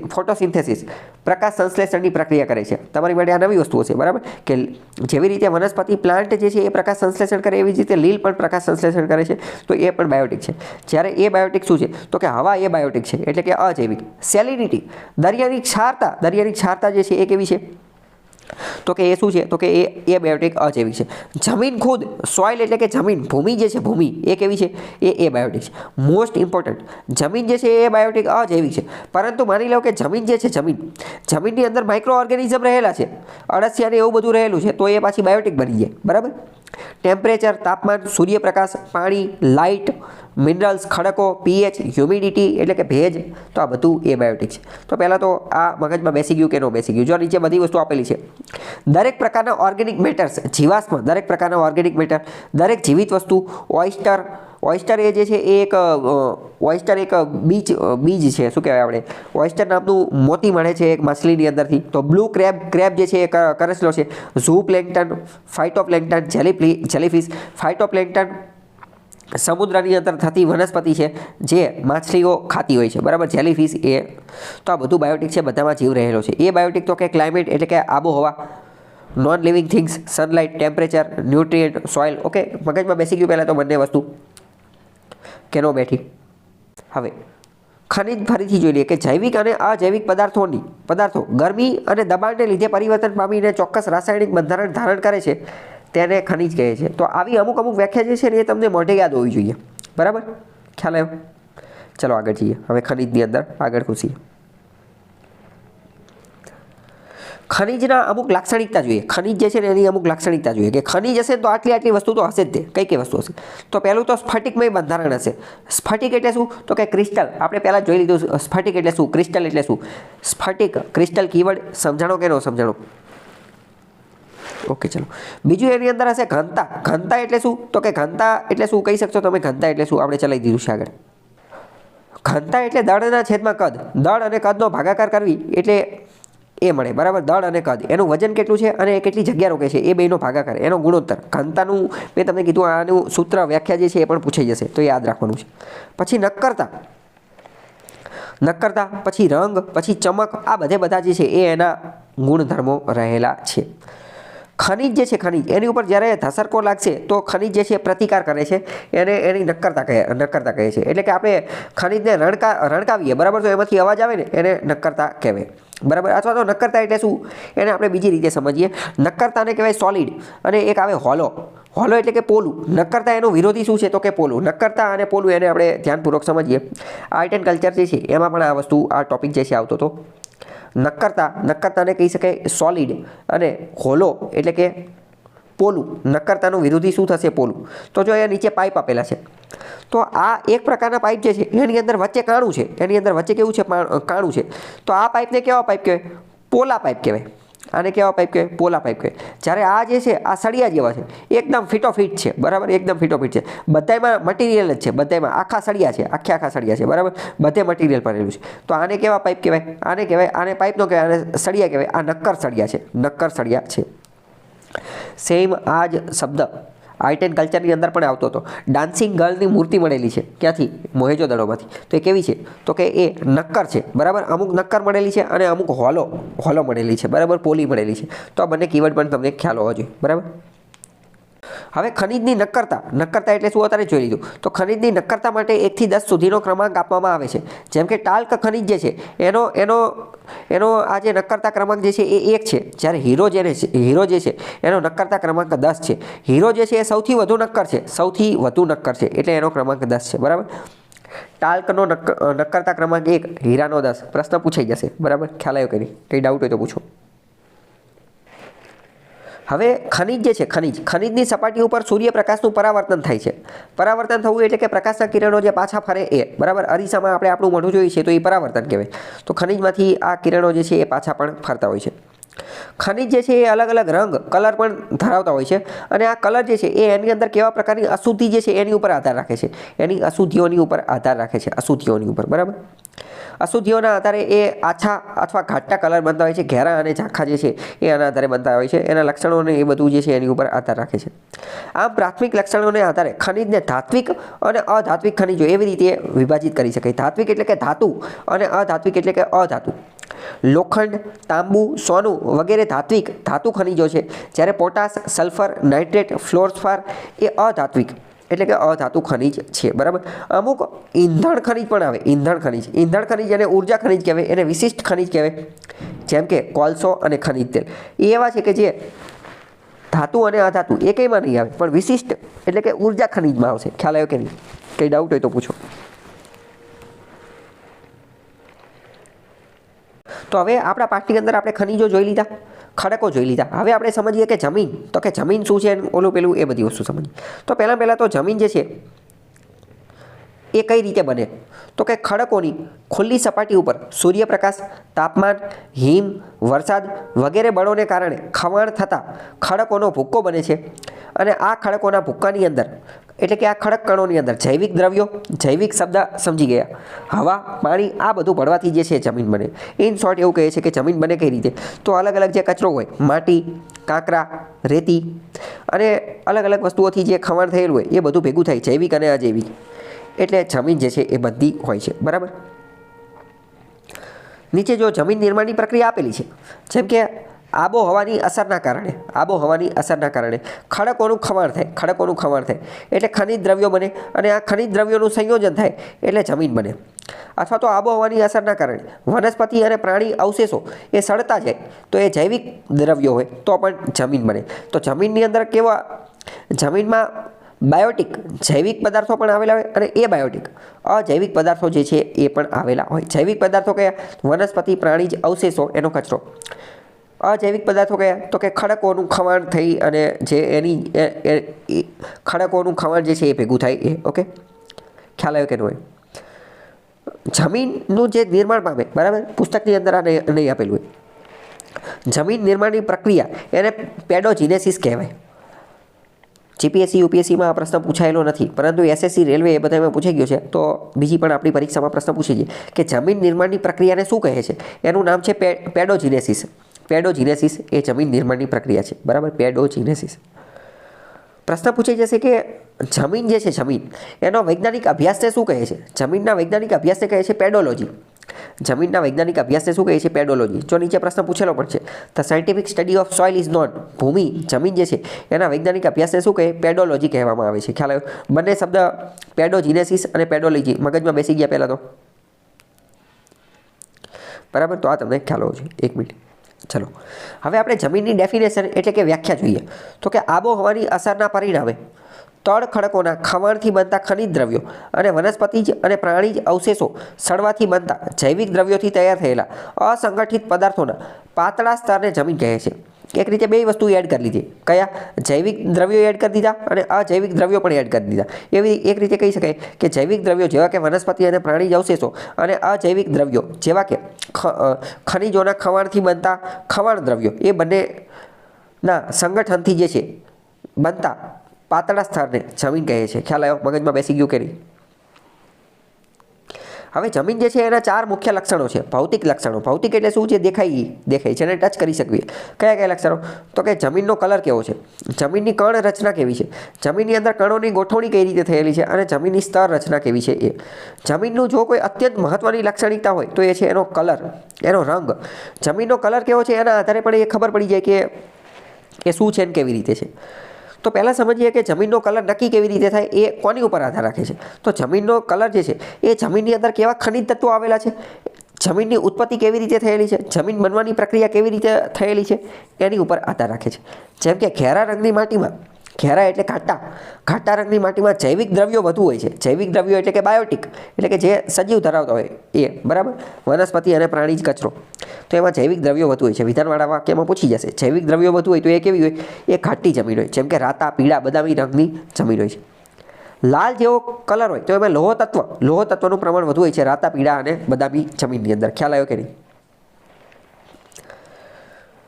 ફોટોસિન્થેસિસ પ્રકાશ સંશ્લેષણની પ્રક્રિયા કરે છે. તમારી માટે આ નવી વસ્તુઓ છે, બરાબર, કે જેવી રીતે વનસ્પતિ પ્લાન્ટ જે છે એ પ્રકાશ સંશ્લેષણ કરે એવી જ રીતે લીલ પણ પ્રકાશ સંશ્લેષણ કરે છે. તો એ પણ બાયોટિક છે. જ્યારે એ બાયોટિક શું છે તો કે હવા એ બાયોટિક છે, એટલે કે અજૈવિક. સેલિનિટી, દરિયાની ક્ષારતા જે છે એ કેવી છે તો કે એ શું છે તો કે એ બાયોટિક અજૈવિક છે. જમીન ખુદ, સોઇલ એટલે કે જમીન, ભૂમિ જે છે ભૂમિ એ કેવી છે એ બાયોટિક છે. મોસ્ટ ઇમ્પોર્ટન્ટ, જમીન જે છે એ બાયોટિક અજૈવિક છે. પરંતુ માની લો કે જમીન જે છે જમીનની અંદર માઇક્રો ઓર્ગેનિઝમ રહેલા છે, અળસિયા ને એવું બધું રહેલું છે, તો એ પાછી બાયોટિક બની જાય, બરાબર. ટેમ્પરેચર, તાપમાન, સૂર્યપ્રકાશ, પાણી, લાઇટ, મિનરલ્સ, ખડકો, પીએચ, હ્યુમિડિટી એટલે કે ભેજ, તો આ બધું એ બાયોટિક છે. તો પહેલાં તો આ મગજમાં બેસી ગયું કે ન બેસી ગયું? જો નીચે બધી વસ્તુ આપેલી છે. દરેક પ્રકારના ઓર્ગેનિક મેટર્સ, જીવાશ્મ, દરેક પ્રકારના ઓર્ગેનિક મેટર, દરેક જીવિત વસ્તુ, ઓયસ્ટર એ જે છે એ એક બીજ છે, શું કહેવાય આપણે, ઓયસ્ટર નામનું મોતી મળે છે એક માછલીની અંદરથી. તો બ્લુ ક્રેબ જે છે એ કરસલો છે. Zoo પ્લેન્કટન, ફાઇટોપ્લેન્કટન, jellyfish. ફાઇટોપ્લેન્કટન સમુદ્રની અંદર થતી વનસ્પતિ છે જે માછલીઓ ખાતી હોય છે, બરાબર. જેલીફિશ એ, તો આ બધું બાયોટિક છે, બધામાં જીવ રહેલો છે. એ બાયોટિક તો કે ક્લાઇમેટ એટલે કે આબોહવા, non living things, sunlight, temperature, nutrient, soil. Okay, મગજમાં બેસી ગયું પહેલાં તો બંને વસ્તુ કે નો બેઠી? હવે ખનિજ ફરીથી જોઈ લઈએ કે જૈવિક અને અજૈવિક પદાર્થો ગરમી અને દબાણને લીધે પરિવર્તન પામીને ચોક્કસ રાસાયણિક બંધારણ ધારણ કરે છે, તેને ખનિજ કહે છે. તો આવી અમુક વ્યાખ્યા જે છે ને એ તમને મોઢે યાદ હોવી જોઈએ, બરાબર, ખ્યાલ આવ્યો? ચલો આગળ જઈએ. હવે ખનિજની અંદર આગળ ઘૂસીએ. ખનિજના અમુક લાક્ષણિકતા જોઈએ. ખનિજ જે છે ને એની અમુક લાક્ષણિકતા જોઈએ કે ખનિજ હશે તો આટલી વસ્તુ તો હશે જ તે. કઈ વસ્તુ હશે તો પહેલું તો સ્ફટિકમય બંધારણ હશે. સ્ફટિક એટલે શું તો કે ક્રિસ્ટલ. આપણે પહેલાં જોઈ લીધું સ્ફટિક એટલે શું, ક્રિસ્ટલ એટલે શું. સ્ફટિક, ક્રિસ્ટલ કીવર્ડ સમજાણો કે ન સમજાણો? ઓકે, ચલો. બીજું એની અંદર હશે ઘનતા. ઘનતા એટલે શું તો કે ઘનતા એટલે શું કહી શકશો તમે? ઘનતા એટલે શું આપણે ચલાવી દીધું છે આગળ. ઘનતા એટલે દળના છેદમાં કદ. દળ અને કદનો ભાગાકાર કરવી એટલે એ મળે, બરાબર. દળ અને કદ, એનું વજન કેટલું છે અને એ કેટલી જગ્યા રોકે છે એ બેનો ભાગાકાર, એનો ગુણોત્તર. ઘનતાનું મેં તમને કીધું આનું સૂત્ર વ્યાખ્યા જે છે એ પણ પૂછાઈ જશે, તો યાદ રાખવાનું છે. પછી નક્કરતા, પછી રંગ, પછી ચમક, આ બધા જે છે એ એના ગુણધર્મો રહેલા છે. ખનિજ જે છે ખનિજ એની ઉપર જ્યારે ધસરકો લાગશે તો ખનિજ જે છે પ્રતિકાર કરે છે, એની નક્કરતા કહે છે. એટલે કે આપણે ખનિજને રણકાવીએ, બરાબર, તો એમાંથી અવાજ આવે ને એને નક્કરતા કહેવાય, બરાબર. અથવા તો નક્કરતા એટલે શું એને આપણે બીજી રીતે સમજીએ. નક્કરતાને કહેવાય સોલિડ, અને એક આવે હોલો એટલે કે પોલું. નક્કરતા એનું વિરોધી શું છે તો કે પોલું. નક્કરતા અને પોલું એને આપણે ધ્યાનપૂર્વક સમજીએ. આર્ટ એન્ડ કલ્ચર જે છે એમાં પણ આ ટોપિક જે છે આવતો હતો. નક્કરતાને કહી શકાય સોલિડ, અને હોલો એટલે કે પોલું. નક્કરતાનું વિરોધી શું થશે? પોલું. તો જો અહીંયા નીચે પાઇપ આપેલા છે, તો આ એક પ્રકારના પાઇપ જે છે એની અંદર વચ્ચે કાણું છે, એની અંદર વચ્ચે કેવું છે? કાણું છે. તો આ પાઇપને કેવા પાઇપ કહેવાય? પોલા પાઇપ કહેવાય. આને કેવા પાઇપ કહેવાય? પોલા પાઇપ કહેવાય. જ્યારે આ જે છે આ સળિયા જેવા છે, એકદમ ફિટોફિટ છે, બરાબર, એકદમ ફિટોફિટ છે. બધામાં મટીરિયલ જ છે, બધામાં આખા સળિયા છે, આખા સળિયા છે, બરાબર, બધે મટીરિયલ ભરેલું છે. તો આને કેવા પાઇપ કહેવાય? આને પાઇપ નો કહેવાય, આને સળિયા કહેવાય. આ નક્કર સળિયા છે. સેમ આ જ શબ્દ આર્ટ એન્ડ કલ્ચરની અંદર પણ આવતો હતો. ડાન્સિંગ ગર્લની મૂર્તિ મળેલી છે, ક્યાંથી? મોહેજો-દડોમાંથી. તો એ કેવી છે તો કે એ નક્કર છે, બરાબર. અમુક નક્કર મળેલી છે અને અમુક હોલો મળેલી છે, બરાબર, પોલી મળેલી છે. તો આ બંને કીવર્ડ પણ તમને ખ્યાલ હોવો જોઈએ, બરાબર. હવે ખનિજની નક્કરતા એટલે શું અત્યારે જોઈ લીધું. તો ખનિજની નક્કરતા માટે 1 થી 10 સુધીનો ક્રમાંક આપવામાં આવે છે. જેમ કે ટાલ્ક ખનિજ જે છે એનો આ જે નક્કરતા ક્રમાંક જે છે એ 1 છે. જ્યારે હીરો જે છે એનો નક્કરતા ક્રમાંક 10 છે. હીરો જે છે એ સૌથી વધુ નક્કર છે, એટલે એનો ક્રમાંક 10 છે, બરાબર. ટાલ્કનો નક્કરતા ક્રમાંક 1, હીરાનો 10. પ્રશ્ન પૂછાઈ જશે, બરાબર, ખ્યાલ આવ્યો કે નહીં? કંઈ ડાઉટ હોય તો પૂછો. હવે ખનિજ જે છે ખનિજની સપાટી ઉપર સૂર્યપ્રકાશનું પરાવર્તન થાય છે. પરાવર્તન થવું એટલે કે પ્રકાશના કિરણો જે પાછા ફરે એ, બરાબર. અરીસામાં આપણે આપણું મોઢું જોઈએ છે તો એ પરાવર્તન કહેવાય. તો ખનિજમાંથી આ કિરણો જે છે એ પાછા પણ ફરતા હોય છે. ખનિજ જે છે એ અલગ રંગ, કલર પણ ધરાવતા હોય છે, અને આ કલર જે છે એ એની અંદર કેવા પ્રકારની અશુદ્ધિ જે છે એની ઉપર આધાર રાખે છે. એની અશુદ્ધિઓની ઉપર, બરાબર. અશુદ્ધિઓના આધારે એ આછા અથવા ઘાટા કલર બનતા હોય છે. ઘેરા અને ઝાંખા જે છે એ આના આધારે બનતા હોય છે. એના લક્ષણોને એ બધું જે છે એની ઉપર આધાર રાખે છે. આમ પ્રાથમિક લક્ષણોને આધારે ખનિજને ધાત્વિક અને અધાત્વિક ખનિજો એવી રીતે વિભાજિત કરી શકાય. ધાત્વિક એટલે કે ધાતુ અને અધાત્વિક એટલે કે અધાતુ. લોખંડ, તાંબુ, સોનું વગેરે ધાતુ ખનિજો છે. જ્યારે પોટાશ, સલ્ફર, નાઇટ્રેટ, ફ્લોરસ્પાર એ અધાત્વિક એટલે કે અધાતુ ખનિજ છે. બરાબર. અમુક ઈંધણ ખનિજ પણ આવે. ઈંધણ ખનિજ અને ઉર્જા ખનિજ કહેવાય, એને વિશિષ્ટ ખનિજ કહેવાય. જેમ કે કોલસો અને ખનિજ તેલ એ એવા છે કે જે ધાતુ અને અધાતુ એકેયમાં નહીં આવે, પણ વિશિષ્ટ એટલે કે ઉર્જા ખનિજમાં આવશે. ખ્યાલ આવ્યો કે નહીં? કંઈ ડાઉટ હોય તો પૂછો. તો હવે આપણા પાઠની અંદર આપણે ખનિજો જોઈ લીધા, ખડકો જોઈ લીધા. હવે આપણે સમજીએ કે જમીન, તો કે જમીન શું છે, ઓલું પેલું એ બધી વસ્તુ સમજીએ. તો પહેલાં તો જમીન જે છે એ કઈ રીતે બને? તો કે ખડકોની ખુલ્લી સપાટી ઉપર સૂર્યપ્રકાશ, તાપમાન, હિમ, વરસાદ વગેરે બળોને કારણે ખવાણ થતાં ખડકોનો ભૂક્કો બને છે. અને આ ખડકોના ભૂક્કાની અંદર એટલે કે આ ખડક કણોની અંદર જૈવિક દ્રવ્યો, જૈવિક શબ્દ સમજી ગયા, હવા, પાણી આ બધું ભળવાથી જે છે જમીન બને. ઇન શોર્ટ એવું કહે છે કે જમીન બને કઈ રીતે? તો અલગ અલગ જે કચરો હોય, માટી, કાંકરા, રેતી અને અલગ અલગ વસ્તુઓથી જે ખવાણ થયેલું હોય એ બધું ભેગું થાય, જૈવિક અને અજૈવિક. એટલે જમીન જે છે એ બધી હોય છે. બરાબર. નીચે જો જમીન નિર્માણની પ્રક્રિયા આપેલી છે, જેમ કે આબોહવાની અસરના કારણે ખડકોનું ખવાણ થાય એટલે ખનિજ દ્રવ્યો બને, અને આ ખનિજ દ્રવ્યોનું સંયોજન થાય એટલે જમીન બને. અથવા તો આબોહવાની અસરના કારણે વનસ્પતિ અને પ્રાણી અવશેષો એ સડતા જાય તો એ જૈવિક દ્રવ્યો હોય તો પણ જમીન બને. તો જમીનની અંદર જમીનમાં બાયોટિક જૈવિક પદાર્થો પણ આવેલા હોય અને એ બાયોટિક અજૈવિક પદાર્થો જે છે એ પણ આવેલા હોય. જૈવિક પદાર્થો કયા? વનસ્પતિ, પ્રાણી અવશેષો, એનો કચરો. અજૈવિક પદાર્થો કયા? તો કે ખડકોનું ખવાણ થઈ અને જે એની ખડકોનું ખવાણ જે છે એ ભેગું થાય એ. ઓકે, ખ્યાલ આવ્યો કે ન હોય? જમીનનું જે નિર્માણ પામે, બરાબર, પુસ્તકની અંદર આ નહીં આપેલું હોય. જમીન નિર્માણની પ્રક્રિયા એને પેડોજીનેસિસ કહેવાય. જીપીએસસી યુપીએસસીમાં આ પ્રશ્ન પૂછાયેલો નથી, પરંતુ એસએસસી, રેલવે એ બધામાં પૂછાઈ ગયો છે. તો બીજી પણ આપણી પરીક્ષામાં પ્રશ્ન પૂછી છે કે જમીન નિર્માણની પ્રક્રિયાને શું કહે છે? એનું નામ છે પેડોજીનેસિસ. પેડોજીનેસિસ એ જમીન નિર્માણની પ્રક્રિયા છે. બરાબર, પેડોજીનેસિસ. પ્રશ્ન પૂછાઈ જશે કે જમીન જે છે, જમીન એનો વૈજ્ઞાનિક અભ્યાસને શું કહે છે? જમીનના વૈજ્ઞાનિક અભ્યાસને કહે છે પેડોલોજી. જમીનના વૈજ્ઞાનિક અભ્યાસને શું કહે છે? પેડોલોજી. જો નીચે પ્રશ્ન પૂછેલો પણ છે, the scientific study of soil is known. ભૂમિ, જમીન જે છે એના વૈજ્ઞાનિક અભ્યાસને શું કહે? પેડોલોજી કહેવામાં આવે છે. ખ્યાલ આવ્યો? બંને શબ્દ પેડોજીનેસિસ અને પેડોલોજી મગજમાં બેસી ગયા પહેલાં તો. બરાબર, તો આ તમને ખ્યાલ હોવો જોઈએ. 1 મિનિટ. ચલો, હવે આપણે જમીનની ડેફિનેશન એટલે કે વ્યાખ્યા જોઈએ. તો કે આબોહવાની અસરના પરિણામે તળ ખડકોના ખવાણથી બનતા ખનિજ દ્રવ્યો અને વનસ્પતિજ અને પ્રાણીજ અવશેષો સડવાથી બનતા જૈવિક દ્રવ્યોથી તૈયાર થયેલા અસંગઠિત પદાર્થોના પાતળા સ્તરને જમીન કહે છે. એક રીતે બે વસ્તુ એડ કરી લીધી. કયા? જૈવિક દ્રવ્યો એડ કરી દીધા અને અજૈવિક દ્રવ્યો પણ એડ કરી દીધા. એવી એક રીતે કહી શકાય કે જૈવિક દ્રવ્યો જેવા કે વનસ્પતિ અને પ્રાણીજ અવશેષો અને અજૈવિક દ્રવ્યો જેવા કે ખનિજોના ખવાણથી બનતા ખવાણ દ્રવ્યો એ બંનેના સંગઠનથી જે છે બનતા પાતળા સ્તરને જમીન કહે છે. ખ્યાલ આવ્યો? મગજમાં બેસી ગયું કે નહીં? હવે જમીન જે છે એના 4 મુખ્ય લક્ષણો છે. ભૌતિક લક્ષણો. ભૌતિક એટલે શું છે? દેખાય, જેને ટચ કરી શકીએ. કયા લક્ષણો? તો કે જમીનનો કલર કેવો છે, જમીનની કણ રચના કેવી છે, જમીનની અંદર કણોની ગોઠવણી કઈ રીતે થયેલી છે, અને જમીનની સ્તર રચના કેવી છે એ. જમીનનું જો કોઈ અત્યંત મહત્વની લાક્ષણિકતા હોય તો એ છે એનો કલર, એનો રંગ. જમીનનો કલર કેવો છે એના આધારે પણ એ ખબર પડી જાય કે એ શું છે ને કેવી રીતે છે. તો પહેલાં સમજીએ કે જમીનનો કલર નક્કી કેવી રીતે થાય એ કોની ઉપર આધાર રાખે છે? તો જમીનનો કલર જે છે એ જમીનની અંદર કેવા ખનિજ તત્વો આવેલા છે, જમીનની ઉત્પત્તિ કેવી રીતે થયેલી છે, જમીન બનવાની પ્રક્રિયા કેવી રીતે થયેલી છે એની ઉપર આધાર રાખે છે. જેમ કે ઘેરા રંગની માટીમાં, ઘેરા એટલે ઘાટા રંગની માટીમાં જૈવિક દ્રવ્યો વધુ હોય છે. જૈવિક દ્રવ્યો એટલે કે બાયોટિક એટલે કે જે સજીવ ધરાવતા હોય એ. બરાબર, વનસ્પતિ અને પ્રાણીજ કચરો, તો એમાં જૈવિક દ્રવ્યો વધુ હોય છે. વિધાનવાળા વાક્યમાં પૂછી જશે જૈવિક દ્રવ્યો વધુ હોય તો એ કેવી હોય? એ ઘાટી જમીન હોય. જેમ કે રાતા, પીળા, બદામી રંગની જમીન હોય છે. લાલ જેવો કલર હોય તો એમાં લોહ તત્વનું પ્રમાણ વધુ હોય છે રાતા, પીળા અને બદામી જમીનની અંદર. ખ્યાલ આવ્યો કે નહીં?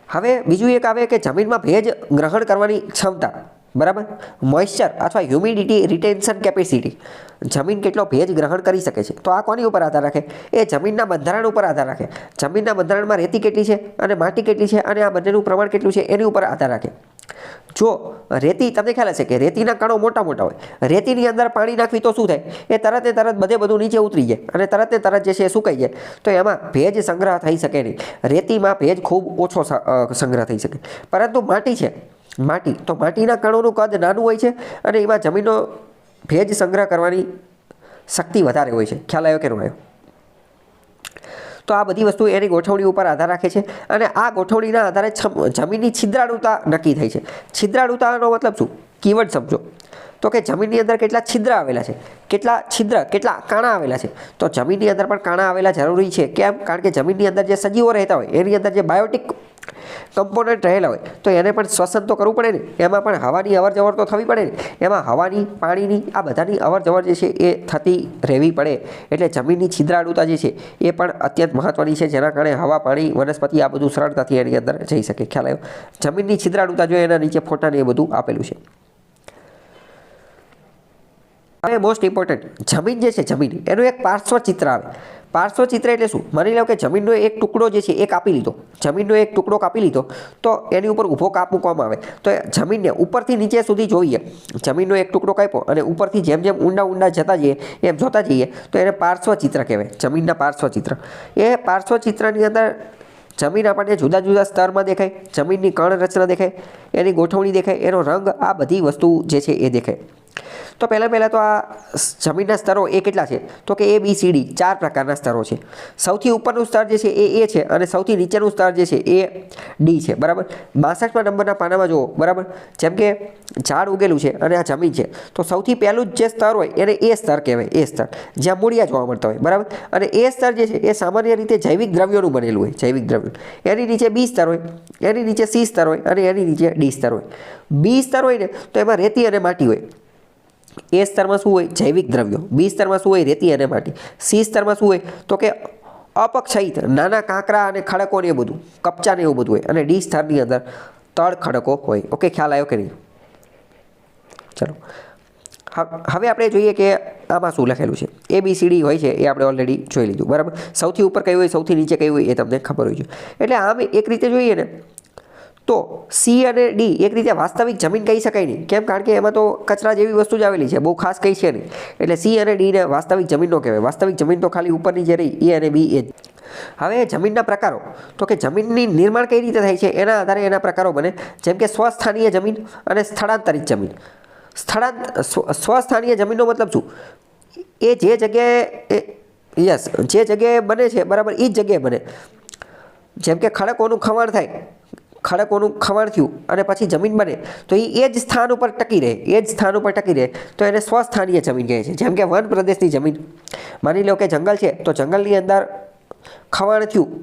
હવે બીજું એક આવે કે જમીનમાં ભેજ ગ્રહણ કરવાની ક્ષમતા. બરાબર. મોઇશ્ચર અથવા હ્યુમિડિટી રિટેન્શન કેપેસિટી, જમીન કેટલો ભેજ ગ્રહણ કરી શકે છે. તો આ કોની ઉપર આધાર રાખે? એ જમીનના બંધારણ ઉપર આધાર રાખે. જમીનના બંધારણમાં રેતી કેટલી છે અને માટી કેટલી છે અને આ બંનેનું પ્રમાણ કેટલું છે એની ઉપર આધાર રાખે. જો રેતી, તમને ખ્યાલ હશે કે રેતીના કણો મોટા મોટા હોય, રેતીની અંદર પાણી નાખવી તો શું થાય? એ તરત ને તરત બધું નીચે ઉતરી જાય અને તરત ને તરત જે છે એ સુકાઈ જાય. તો એમાં ભેજ સંગ્રહ થઈ શકે નહીં. રેતીમાં ભેજ ખૂબ ઓછો સંગ્રહ થઈ શકે. પરંતુ માટી છે, માટી, તો માટીના કણોનું કદ નાનું હોય છે અને એમાં જમીનનો ભેજ સંગ્રહ કરવાની શક્તિ વધારે હોય છે. ખ્યાલ આવ્યો કે ન આવ્યો? તો આ બધી વસ્તુ એની ગોઠવણી ઉપર આધાર રાખે છે અને આ ગોઠવણીના આધારે જમીનની છિદ્રાળુતા નક્કી થાય છે. છિદ્રાળુતાનો મતલબ શું? કીવર્ડ સમજો. તો કે જમીનની અંદર કેટલા છિદ્ર આવેલા છે, કેટલા કાણા આવેલા છે. તો જમીનની અંદર પણ કાણા આવેલા જરૂરી છે. કેમ? કારણ કે જમીનની અંદર જે સજીવો રહેતા હોય એની અંદર જે બાયોટિક કમ્પોનન્ટ રહેલા હોય તો એને પણ શ્વસન તો કરવું પડે ને. એમાં પણ હવાની અવરજવર તો થવી પડે ને. એમાં હવાની, પાણીની, આ બધાની અવરજવર જે છે એ થતી રહેવી પડે. એટલે જમીનની છિદ્રાળુતા જે છે એ પણ અત્યંત મહત્ત્વની છે, જેના કારણે હવા, પાણી, વનસ્પતિ આ બધું સરળતાથી એની અંદર જઈ શકે. ખ્યાલ આવ્યો? જમીનની છિદ્રાળુતા જો એના નીચે ફોટાને એ બધું આપેલું છે. હવે મોસ્ટ ઇમ્પોર્ટન્ટ, જમીન જે છે, જમીન એનું એક પાર્શ્વચિત્ર આવે. પાર્શ્વચિત્ર એટલે શું? માની લો કે જમીનનો એક ટુકડો જે છે એ કાપી લીધો. જમીનનો એક ટુકડો કાપી લીધો તો એની ઉપર ઊભો કાપ મૂકવામાં આવે. તો જમીનને ઉપરથી નીચે સુધી જોઈએ. જમીનનો એક ટુકડો કાપ્યો અને ઉપરથી જેમ જેમ ઊંડા જતા જઈએ એમ જોતા જઈએ તો એને પાર્શ્વચિત્ર કહેવાય. જમીનના પાર્શ્વચિત્ર. એ પાર્શ્વચિત્રની અંદર જમીન આપણને જુદા જુદા સ્તરમાં દેખાય. જમીનની કણ રચના દેખાય, એની ગોઠવણી દેખાય, એનો રંગ, આ બધી વસ્તુ જે છે એ દેખાય. તો પહેલાં તો આ જમીનના સ્તરો એ કેટલા છે? તો કે ABCD 4 પ્રકારના સ્તરો છે. સૌથી ઉપરનું સ્તર જે છે એ A છે અને સૌથી નીચેનું સ્તર જે છે એ D છે. બરાબર. 62મા નંબરના પાનામાં જુઓ. બરાબર. જેમ કે ઝાડ ઉગેલું છે અને આ જમીન છે, તો સૌથી પહેલું જે સ્તર હોય એને A સ્તર કહેવાય. A સ્તર, જ્યાં મૂળિયા જોવા મળતા હોય. બરાબર. અને A સ્તર જે છે એ સામાન્ય રીતે જૈવિક દ્રવ્યોનું બનેલું હોય. જૈવિક દ્રવ્યો. એની નીચે B સ્તર હોય, એની નીચે C સ્તર હોય અને એની નીચે D સ્તર હોય. B સ્તર હોય ને તો એમાં રેતી અને માટી હોય. A સ્તરમાં શું હોય? જૈવિક દ્રવ્યો. B સ્તરમાં શું હોય? રેતી અને માટી. C સ્તરમાં શું હોય? તો કે અપક્ષયિત નાના કાંકરા અને ખડકો ને એ બધું, કપચા ને એવું બધું હોય. અને D સ્તરની અંદર તળ ખડકો હોય. ઓકે, ખ્યાલ આવ્યો કે નહીં? ચલો, હવે આપણે જોઈએ કે આમાં શું લખેલું છે. ABCD હોય છે એ આપણે ઓલરેડી જોઈ લીધું. બરાબર. સૌથી ઉપર કયું હોય, સૌથી નીચે કયું હોય એ તમને ખબર હોય છે. એટલે આમ એક રીતે જોઈએ ને તો C અને D એક રીતે વાસ્તવિક જમીન કહી શકાય નહીં. કેમ? કારણ કે એમાં તો કચરા જેવી વસ્તુ જ આવેલી છે, બહુ ખાસ કંઈ છે નહીં. એટલે C અને D ને વાસ્તવિક જમીન ન કહેવાય. વાસ્તવિક જમીન તો ખાલી ઉપરની જે રહી A અને B એ. હવે જમીનના પ્રકારો, તો કે જમીનની નિર્માણ કઈ રીતે થાય છે એના આધારે એના પ્રકારો બને. જેમ કે સ્વસ્થાનીય જમીન અને સ્થળાંતરિત જમીન. સ્વસ્થાનીય જમીનનો મતલબ શું? એ જે જગ્યાએ જે જગ્યાએ બને છે, બરાબર, એ જ જગ્યાએ બને. જેમ કે ખડકોનું ખવાણ થાય, ખડકોનું ખવાણ થયું અને પછી જમીન બને તો એ જ સ્થાન ઉપર ટકી રહે, તો એને સ્વસ્થાનીય જમીન કહે છે. જેમ કે વન પ્રદેશની જમીન, માની લો કે જંગલ છે તો જંગલની અંદર ખવાણ થયું.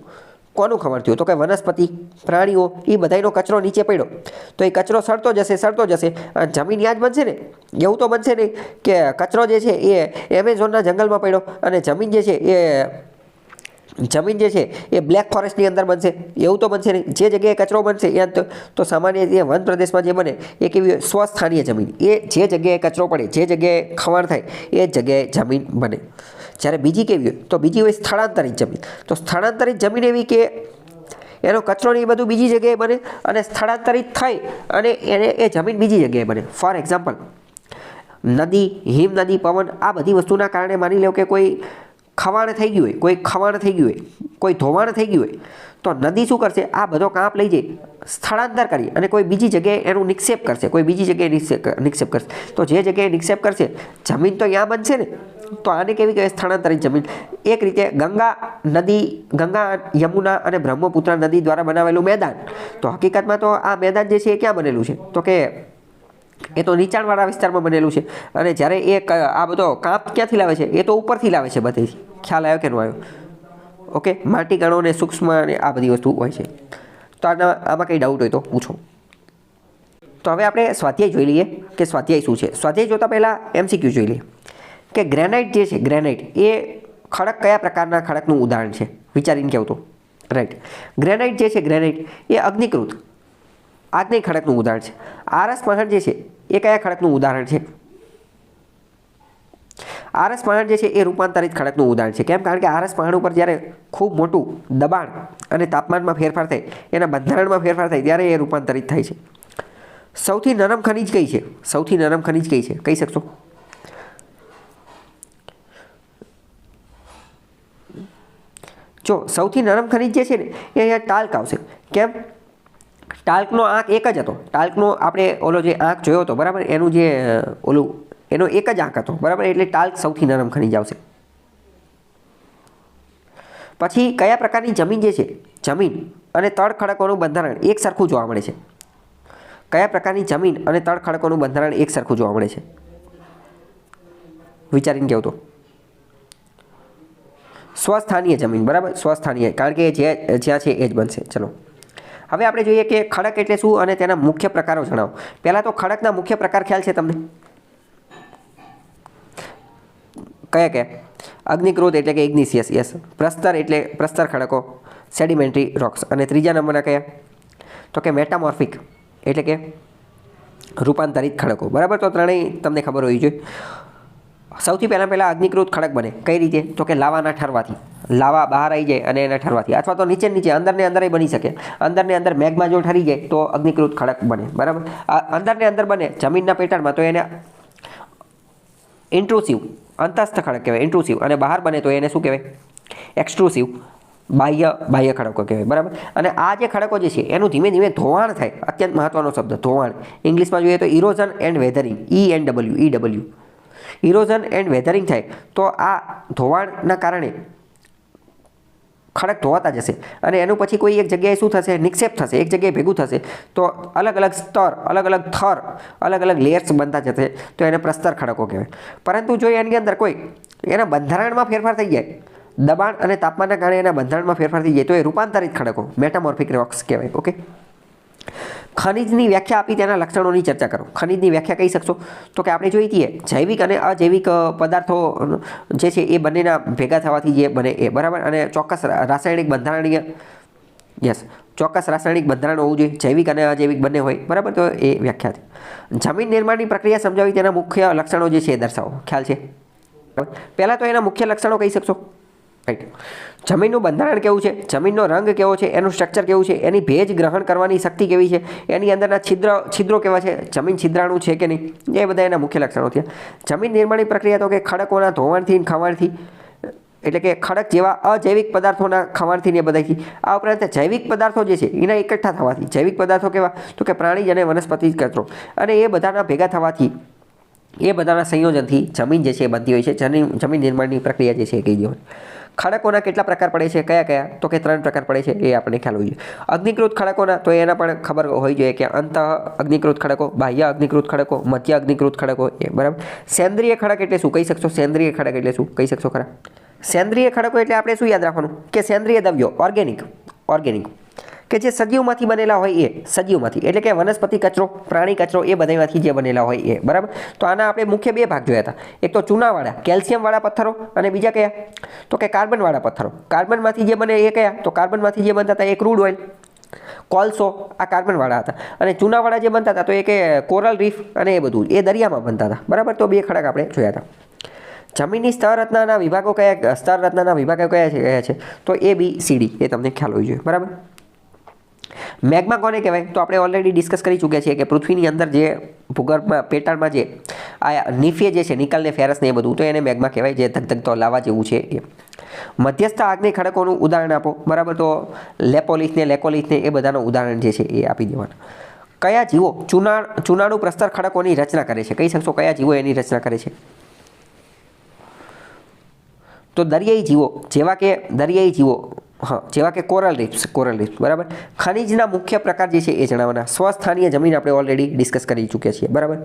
કોનું ખવાણ થયું? તો કે વનસ્પતિ, પ્રાણીઓ, એ બધાનો કચરો નીચે પડ્યો તો એ કચરો સડતો જશે અને જમીન યાદ બનશે ને. એવું તો બનશે નહીં કે કચરો જે છે એ એમેઝોનના જંગલમાં પડ્યો અને જમીન જે છે એ બ્લેક ફોરેસ્ટની અંદર બનશે. એવું તો બનશે નહીં. જે જગ્યાએ કચરો બનશે ત્યાં તો સામાન્ય રીતે વન પ્રદેશમાં જે બને એ કેવી સ્વસ્થાનીય જમીન. એ જે જગ્યાએ કચરો પડે, જે જગ્યાએ ખવાણ થાય એ જગ્યાએ જમીન બને. જ્યારે બીજી કેવી હોય? તો બીજી હોય સ્થળાંતરિત જમીન. તો સ્થળાંતરિત જમીન એવી કે એનો કચરો ને એ બધું બીજી જગ્યાએ બને અને સ્થળાંતરિત થઈ અને એ જમીન બીજી જગ્યાએ બને. ફોર એક્ઝામ્પલ, નદી, હિમનદી, પવન, આ બધી વસ્તુના કારણે માની લો કે કોઈ ખવાણ થઈ ગયું હોય, કોઈ ધોવાણ થઈ ગયું હોય તો નદી શું કરશે? આ બધો કાંપ લઈ જાય, સ્થળાંતર કરી અને કોઈ બીજી જગ્યાએ એનું નિક્ષેપ કરશે. નિક્ષેપ કરશે તો જે જગ્યાએ નિક્ષેપ કરશે જમીન તો ત્યાં બનશે ને. તો આને કેવી કહેવાય? સ્થળાંતરિત જમીન. એક રીતે ગંગા, યમુના અને બ્રહ્મપુત્રા નદી દ્વારા બનાવેલું મેદાન. તો હકીકતમાં તો આ મેદાન જે છે એ ક્યાં બનેલું છે? તો કે એ તો નીચાણવાળા વિસ્તારમાં બનેલું છે. અને જ્યારે એ આ બધો કાંપ ક્યાંથી લાવે છે? એ તો ઉપરથી લાવે છે બધેથી. ખ્યાલ આવ્યો કે ન આવ્યો? ઓકે, માટી કણો ને સૂક્ષ્મ અને આ બધી વસ્તુ હોય છે. તો આમાં કંઈ ડાઉટ હોય તો પૂછો. તો હવે આપણે સ્વાધ્યાય જોઈ લઈએ કે સ્વાધ્યાય શું છે. સ્વાધ્યાય જોતાં પહેલાં MCQ જોઈ લઈએ કે ગ્રેનાઇટ જે છે, ગ્રેનાઇટ એ ખડક કયા પ્રકારના ખડકનું ઉદાહરણ છે? વિચારીને કહેવું તો રાઈટ. ગ્રેનાઇટ જે છે, ગ્રેનાઇટ એ અગ્નિકૃત, આજની ખડકનું ઉદાહરણ છે. આરસ પહાડ જે છે એ કયા ખડકનું ઉદાહરણ છે? આરસ પહાડ જે છે એ રૂપાંતરિત ખડકનું ઉદાહરણ છે. કેમ? કારણ કે આરસ પહાડ ઉપર જ્યારે ખૂબ મોટું દબાણ અને તાપમાનમાં ફેરફાર થાય, એના બંધારણમાં ફેરફાર થાય ત્યારે એ રૂપાંતરિત થાય છે. સૌથી નરમ ખનિજ કઈ છે? સૌથી નરમ ખનિજ કઈ છે? કહી શકશો? જો સૌથી નરમ ખનિજ જે છે ને એ અહીંયા ટાલ્ક આવશે. કેમ? ટાલ્કનો આંક એક જ હતો. ટાલ્કનો આપણે ઓલો જે આંક જોયો હતો, બરાબર, એનું જે ઓલું એનો એક જ આંક હતો, બરાબર, એટલે ટાલ્ક સૌથી નરમ ખનિજ આવશે. પછી કયા પ્રકારની જમીન જે છે, જમીન અને તળ ખડકોનું બંધારણ એક સરખું જોવા મળે છે? કયા પ્રકારની જમીન અને તળ ખડકોનું બંધારણ એક સરખું જોવા મળે છે? વિચારીને કહો તો. સ્વસ્થાનીય જમીન, બરાબર, સ્વસ્થાનીય, કારણ કે જ્યાં છે એ જ બનશે. ચલો હવે આપણે જોઈએ કે ખડક એટલે શું અને તેના મુખ્ય પ્રકારો જણાવો. પહેલાં તો ખડકના મુખ્ય પ્રકાર ખ્યાલ છે તમને? કયા કયા? અગ્નિકૃત એટલે કે ઇગ્નિશિયસ, યસ. પ્રસ્તર એટલે પ્રસ્તર ખડકો, સેડિમેન્ટરી રોક્સ. અને ત્રીજા નંબરના કયા? તો કે મેટામોર્ફિક એટલે કે રૂપાંતરિત ખડકો, બરાબર. તો ત્રણેય તમને ખબર હોવી જોઈએ. સૌથી પહેલાં અગ્નિકૃત ખડક બને કઈ રીતે? તો કે લાવાના ઠરવાથી. લાવા બહાર આવી જાય અને એના ઠરવાથી, અથવા તો નીચે અંદરને અંદર બની શકે. અંદરને અંદર મેઘમાં જો ઠરી જાય તો અગ્નિકૃત ખડક બને, બરાબર. અંદરને અંદર બને જમીનના પેટાળમાં તો એને ઇન્ટ્રુસિવ અંતસ્થ ખડક કહેવાય, ઇન્ટ્રુસિવ. અને બહાર બને તો એને શું કહેવાય? એક્સટ્રુસિવ બાહ્ય ખડકો કહેવાય, બરાબર. અને આ જે ખડકો જે છે એનું ધીમે ધીમે ધોવાણ થાય. અત્યંત મહત્વનો શબ્દ ધોવાણ. ઇંગ્લિશમાં જોઈએ તો erosion and weathering, ENW. Erosion and weathering થાય તો આ ધોવાણના કારણે ખડક ધોવાતા જશે અને એનું પછી કોઈ એક જગ્યાએ શું થશે? નિક્ષેપ થશે, એક જગ્યાએ ભેગું થશે તો અલગ અલગ સ્તર, અલગ અલગ થર, અલગ અલગ લેયર્સ બનતા જશે તો એને પ્રસ્તર ખડકો કહેવાય. પરંતુ જો એની અંદર કોઈ એના બંધારણમાં ફેરફાર થઈ જાય, દબાણ અને તાપમાનના કારણે એના બંધારણમાં ફેરફાર થઈ જાય તો એ રૂપાંતરિત ખડકો, મેટામોર્ફિક રોક્સ કહેવાય. ઓકે. ખનિજની વ્યાખ્યા આપી, તેના લક્ષણોની ચર્ચા કરો. ખનિજની વ્યાખ્યા કહી શકશો? તો કે આપણે જોઈ છીએ જૈવિક અને અજૈવિક પદાર્થો જે છે એ બંનેના ભેગા થવાથી જે બને એ, બરાબર. અને ચોક્કસ રાસાયણિક બંધારણીય, યસ, ચોક્કસ રાસાયણિક બંધારણ હોવું જોઈએ, જૈવિક અને અજૈવિક બંને હોય, બરાબર. તો એ વ્યાખ્યા છે. જમીન નિર્માણની પ્રક્રિયા સમજાવી, તેના મુખ્ય લક્ષણો જે છે એ દર્શાવો. ખ્યાલ છે? પહેલાં તો એના મુખ્ય લક્ષણો કહી શકશો? રાઈટ. જમીનનું બંધારણ કેવું છે, જમીનનો રંગ કેવો છે, એનું સ્ટ્રક્ચર કેવું છે, એની ભેજ ગ્રહણ કરવાની શક્તિ કેવી છે, એની અંદરના છિદ્રો કેવા છે, જમીન છિદ્રાણુ છે કે નહીં, એ બધા એના મુખ્ય લક્ષણો થયા. જમીન નિર્માણની પ્રક્રિયા તો કે ખડકોના ધોવાણથી ખવાણથી, એટલે કે ખડક જેવા અજૈવિક પદાર્થોના ખવાણથી ને બધાથી. આ ઉપરાંત જૈવિક પદાર્થો જે છે એના એકઠા થવાથી. જૈવિક પદાર્થો કેવા? તો કે પ્રાણી અને વનસ્પતિ કચરો, અને એ બધાના ભેગા થવાથી, એ બધાના સંયોજનથી જમીન જે છે એ બનતી હોય છે. જમીન નિર્માણની પ્રક્રિયા જે છે એ કહી દેવાની. ખડકોના કેટલા પ્રકાર પડે છે? કયા કયા? તો કે 3 પ્રકાર પડે છે, એ આપણને ખ્યાલ હોવી જોઈએ. અગ્નિકૃત ખડકોના તો એના પણ ખબર હોવી જોઈએ કે અંત અગ્નિકૃત ખડકો, બાહ્ય અગ્નિકૃત ખડકો, મધ્ય અગ્નિકૃત ખડકો, એ, બરાબર. સેન્દ્રિય ખડક એટલે શું? કહી શકશો? સેન્દ્રિય ખડક એટલે શું? કહી શકશો ખરા? સેન્દ્રિય ખડકો એટલે આપણે શું યાદ રાખવાનું? કે સેન્દ્રિય દ્રવ્યો, ઓર્ગેનિક કે જે સજીવમાંથી બનેલા હોય એ, સજીવમાંથી એટલે કે વનસ્પતિ કચરો, પ્રાણી કચરો, એ બધામાંથી જે બનેલા હોય એ, બરાબર. તો આના આપણે મુખ્ય 2 ભાગ જોયા હતા. એક તો ચૂનાવાળા, કેલ્શિયમવાળા પથ્થરો, અને બીજા કયા? તો કે કાર્બનવાળા પથ્થરો. કાર્બનમાંથી જે બને એ કયા? તો કાર્બનમાંથી જે બનતા હતા એ ક્રૂડ ઓઇલ, કોલસો, આ કાર્બનવાળા હતા. અને ચૂનાવાળા જે બનતા હતા તો એ કે કોરલ રીફ અને એ બધું એ દરિયામાં બનતા હતા, બરાબર. તો 2 ખડક આપણે જોયા હતા. જમીનની સ્તર રચનાના વિભાગો કયા છે? તો ABCD, એ તમને ખ્યાલ હોવી જોઈએ, બરાબર. મેગ્મા કોને કહેવાય? તો આપણે ઓલરેડી ડિસ્કસ કરી ચૂક્યા છીએ કે પૃથ્વીની અંદર જે ભૂગર્ભમાં પેટાળમાં જે આ નિફે જે છે, નિકલ ને ફેરસ ને એ બધું, તો એને મેગ્મા કહેવાય, જે ધગધગતો લાવા જેવું છે એ. મધ્યસ્થ આગ્નેય ખડકોનું ઉદાહરણ આપો, બરાબર. તો લેપોલિથ ને લેકોલિથ ને એ બધાનું ઉદાહરણ જે છે એ આપી દેવાનું. કયા જીવો ચૂનાળુ પ્રસ્તર ખડકોની રચના કરે છે? કહી શકશો? કયા જીવો એની રચના કરે છે? તો દરિયાઈ જીવો, જેવા કે કોરલ રીફ્સ, બરાબર. ખનિજના મુખ્ય પ્રકાર જે છે એ જણાવવાના. સ્વસ્થાનીય જમીન આપણે ઓલરેડી ડિસ્કસ કરી ચૂક્યા છીએ, બરાબર.